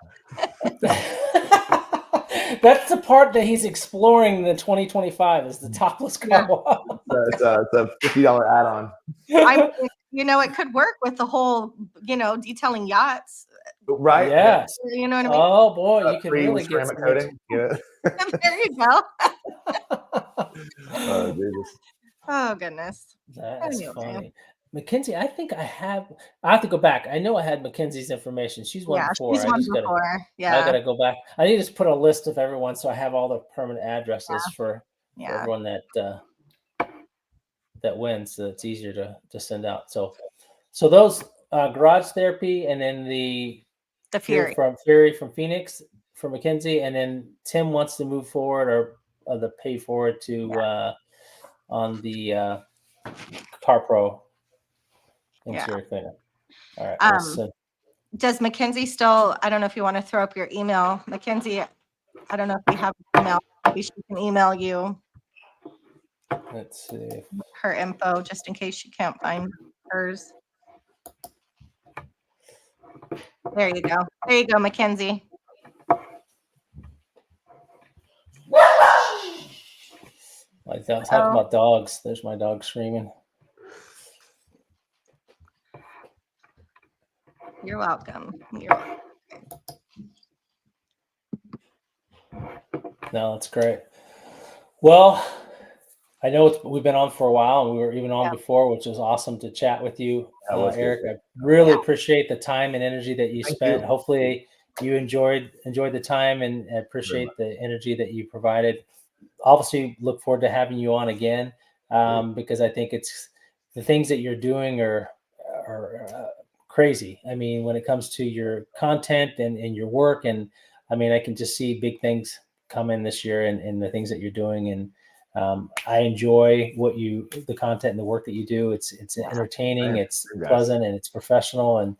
That's the part that he's exploring in the 2025 is the topless car wash. It's a $50 add-on. It could work with the whole, detailing yachts. Right? Yes. You know what I mean? Oh boy, you can really get ceramic coating. Yeah. There you go. Oh, Jesus. Oh goodness. That's Anyway. funny. Mackenzie, I think I have to go back. I know I had Mackenzie's information. She's one Yeah, before. she's I one just gotta before. I Yeah, gotta go back. I need to just put a list of everyone so I have all the permanent addresses for yeah. everyone that wins. So it's easier to send out. So those garage therapy, and then the The Fury. Fury from Phoenix for Mackenzie, and then Tim wants to move forward or the pay forward to on the Car Pro interior cleaner. All right. Does Mackenzie still? I don't know if you want to throw up your email, Mackenzie. I don't know if you have an email. Maybe she can email you. Let's see her info just in case she can't find hers. There you go. There you go, Mackenzie. Like that. Talking about dogs. There's my dog screaming. You're welcome. You're welcome. No, that's great. Well, I know we've been on for a while, and we were even on before, which was awesome to chat with you, Eric. I really appreciate the time and energy that you spent. Hopefully, you enjoyed the time, and appreciate the energy that you provided. Obviously, look forward to having you on again, because I think it's the things that you're doing are crazy. I mean, when it comes to your content and your work, and I mean, I can just see big things coming this year, and the things that you're doing, and I enjoy the content and the work that you do. It's entertaining, it's pleasant, and it's professional. And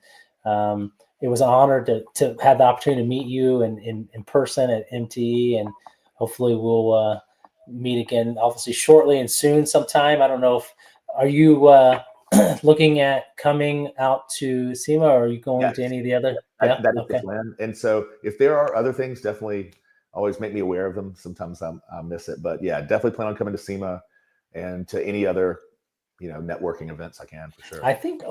it was an honor to have the opportunity to meet you in person at MTE, and hopefully we'll meet again, obviously shortly and soon sometime. I don't know are you looking at coming out to SEMA, or are you going to any of the other? That is the plan. And so if there are other things, definitely always make me aware of them. Sometimes I miss it, but yeah, definitely plan on coming to SEMA and to any other, networking events I can, for sure. I think,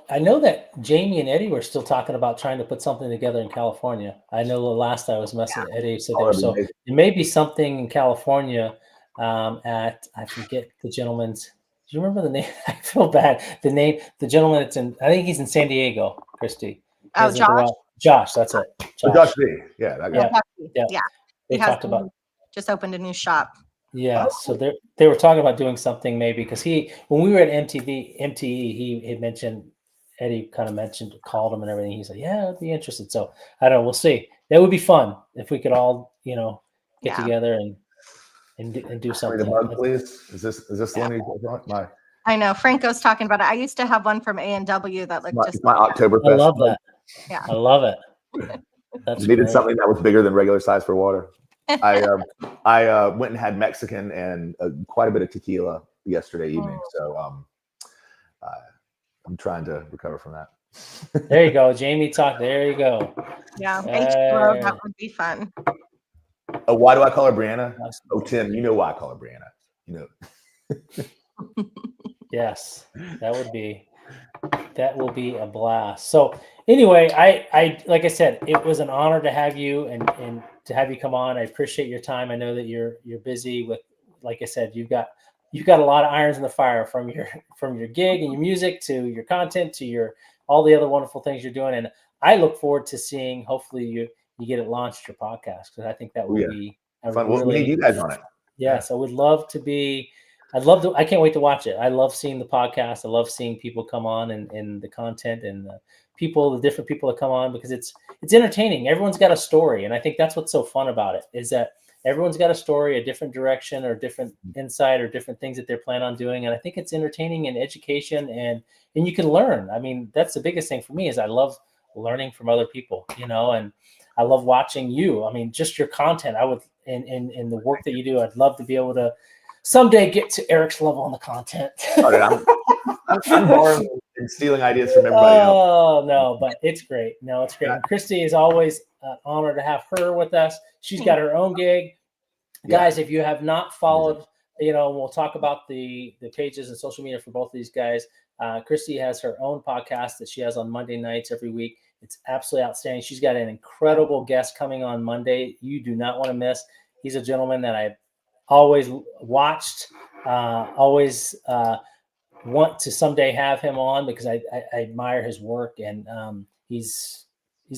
I know that Jamie and Eddie were still talking about trying to put something together in California. I know the last I was messing with Eddie said there. So there may be something in California I forget the gentleman's. Do you remember the name? I feel bad. The gentleman that's I think he's in San Diego, Christy. Oh, Josh? Josh, that's it. Josh B. Yeah, that guy. Yeah. They talked about just opened a new shop. Yeah, so they were talking about doing something maybe, because when we were at MTE, he had mentioned, Eddie kind of called him and everything. He said, yeah, I'd be interested. So I don't know, we'll see. That would be fun if we could all, get together and do something. The bug, please. Is this the one you want? I know Franco's talking about it. I used to have one from A&W that looked just my Oktoberfest. I love that. Yeah, I love it. That's needed something that was bigger than regular size for water. I went and had Mexican and quite a bit of tequila yesterday evening. So I'm trying to recover from that. There you go. Jamie talked. There you go. Yeah. H2O, that would be fun. Oh, why do I call her Brianna? Oh, Tim, you know why I call her Brianna. Yes, that will be a blast. So anyway, I like I said, it was an honor to have you and to have you come on. I appreciate your time. I know that you're busy with, like I said, you've got a lot of irons in the fire, from your gig and your music to your content to all the other wonderful things you're doing. And I look forward to seeing, hopefully you get it launched, your podcast, because I think that would be fun. We need you guys on it. Yes, I would love to be. I can't wait to watch it. I love seeing the podcast. I love seeing people come on and the content and the different people that come on, because it's entertaining. Everyone's got a story. And I think that's what's so fun about it, is that everyone's got a story, a different direction or different insight or different things that they're planning on doing. And I think it's entertaining and education, and you can learn. I mean, that's the biggest thing for me, is I love learning from other people, and I love watching you. I mean, just your content. I would, in the work that you do, I'd love to be able to someday get to Eric's level on the content. I'm borrowing and stealing ideas from everybody else. Oh, no, but it's great. No, it's great. And Christy is always an honor to have her with us. She's got her own gig. Guys, if you have not followed, we'll talk about the pages and social media for both of these guys. Christy has her own podcast that she has on Monday nights every week. It's absolutely outstanding. She's got an incredible guest coming on Monday. You do not want to miss. He's a gentleman that I've always watched, always want to someday have him on because I admire his work, and he's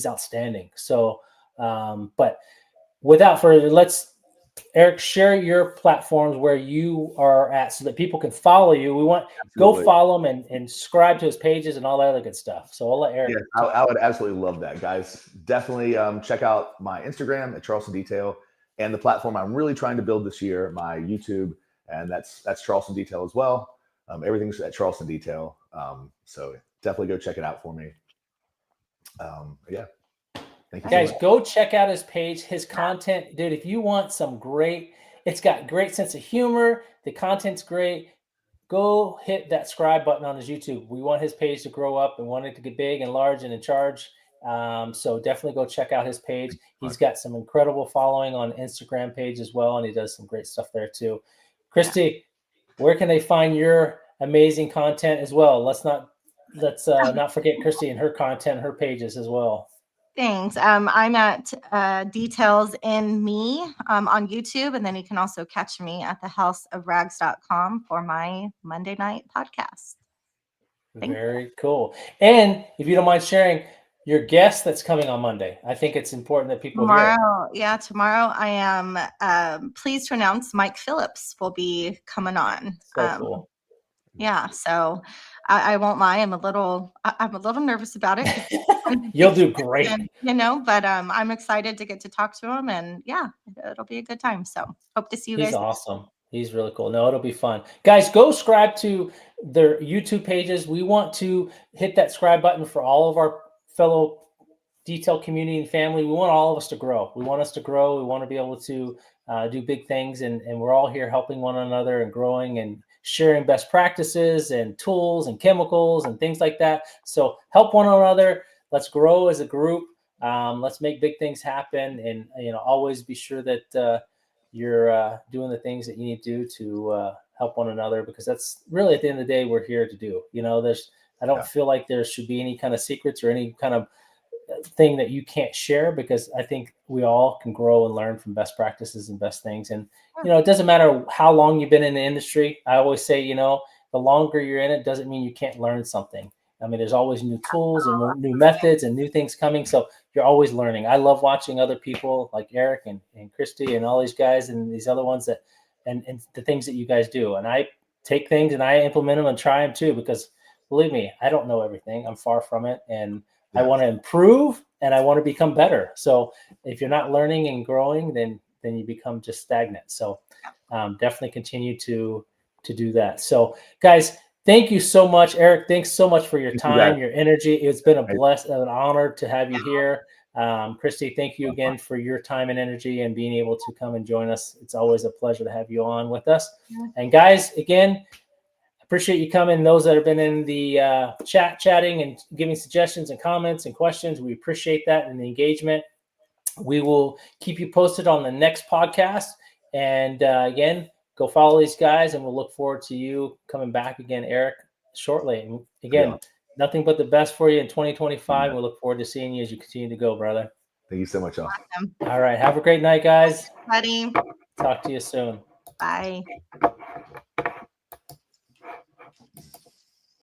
outstanding. So, but without further, let's, Eric, share your platforms where you are at so that people can follow you. We want Absolutely. go follow him and subscribe to his pages and all that other good stuff. So I'll let Eric. Yeah, I would absolutely love that, guys. Definitely check out my Instagram at Charleston Detail, and the platform I'm really trying to build this year, my YouTube, and that's Charleston Detail as well. Everything's at Charleston Detail. So definitely go check it out for me. Yeah. Thank you, guys. so much. Go check out his page, his content, dude. If you want some great, it's got great sense of humor. The content's great. Go hit that subscribe button on his YouTube. We want his page to grow up and want it to get big and large and in charge. So definitely go check out his page. He's got some incredible following on Instagram page as well, and he does some great stuff there too. Christy, where can they find your amazing content as well? Let's not forget Christy and her content, her pages as well. Thanks. I'm at Details in Me on YouTube, and then you can also catch me at thehouseofrags.com for my Monday night podcast. Very cool. And if you don't mind sharing your guest that's coming on Monday, I think it's important that people hear. Yeah, tomorrow I am pleased to announce Mike Phillips will be coming on. So cool. Yeah, so I won't lie, I'm a little nervous about it. You'll do great. But I'm excited to get to talk to him, and yeah, it'll be a good time. So hope to see you guys. He's awesome. He's really cool. No, it'll be fun. Guys, go subscribe to their YouTube pages. We want to hit that subscribe button for all of our fellow detail community and family. We want all of us to grow. We want us to grow. We want to be able to do big things, and we're all here helping one another and growing and sharing best practices and tools and chemicals and things like that. So help one another. Let's grow as a group. Let's make big things happen, and always be sure that you're doing the things that you need to do to help one another, because that's really, at the end of the day, we're here to do. I don't feel like there should be any kind of secrets or any kind of thing that you can't share, because I think we all can grow and learn from best practices and best things. And it doesn't matter how long you've been in the industry. I always say, the longer you're in it doesn't mean you can't learn something. I mean, there's always new tools and new methods and new things coming. So you're always learning. I love watching other people like Eric and Christy and all these guys and these other ones and the things that you guys do. And I take things and I implement them and try them too, because believe me, I don't know everything. I'm far from it. And I want to improve and I want to become better. So if you're not learning and growing, then you become just stagnant. So definitely continue to do that. So guys, thank you so much, Eric. Thanks so much for your time, your energy. It's been an honor to have you here. Christy, thank you again for your time and energy and being able to come and join us. It's always a pleasure to have you on with us. And guys, again, appreciate you coming. Those that have been in the chatting and giving suggestions and comments and questions, we appreciate that and the engagement. We will keep you posted on the next podcast. And again, go follow these guys, and we'll look forward to you coming back again, Eric, shortly. And again, nothing but the best for you in 2025. We look forward to seeing you as you continue to go, brother. Thank you so much, y'all. Awesome. All right. Have a great night, guys. Buddy. Talk to you soon. Bye.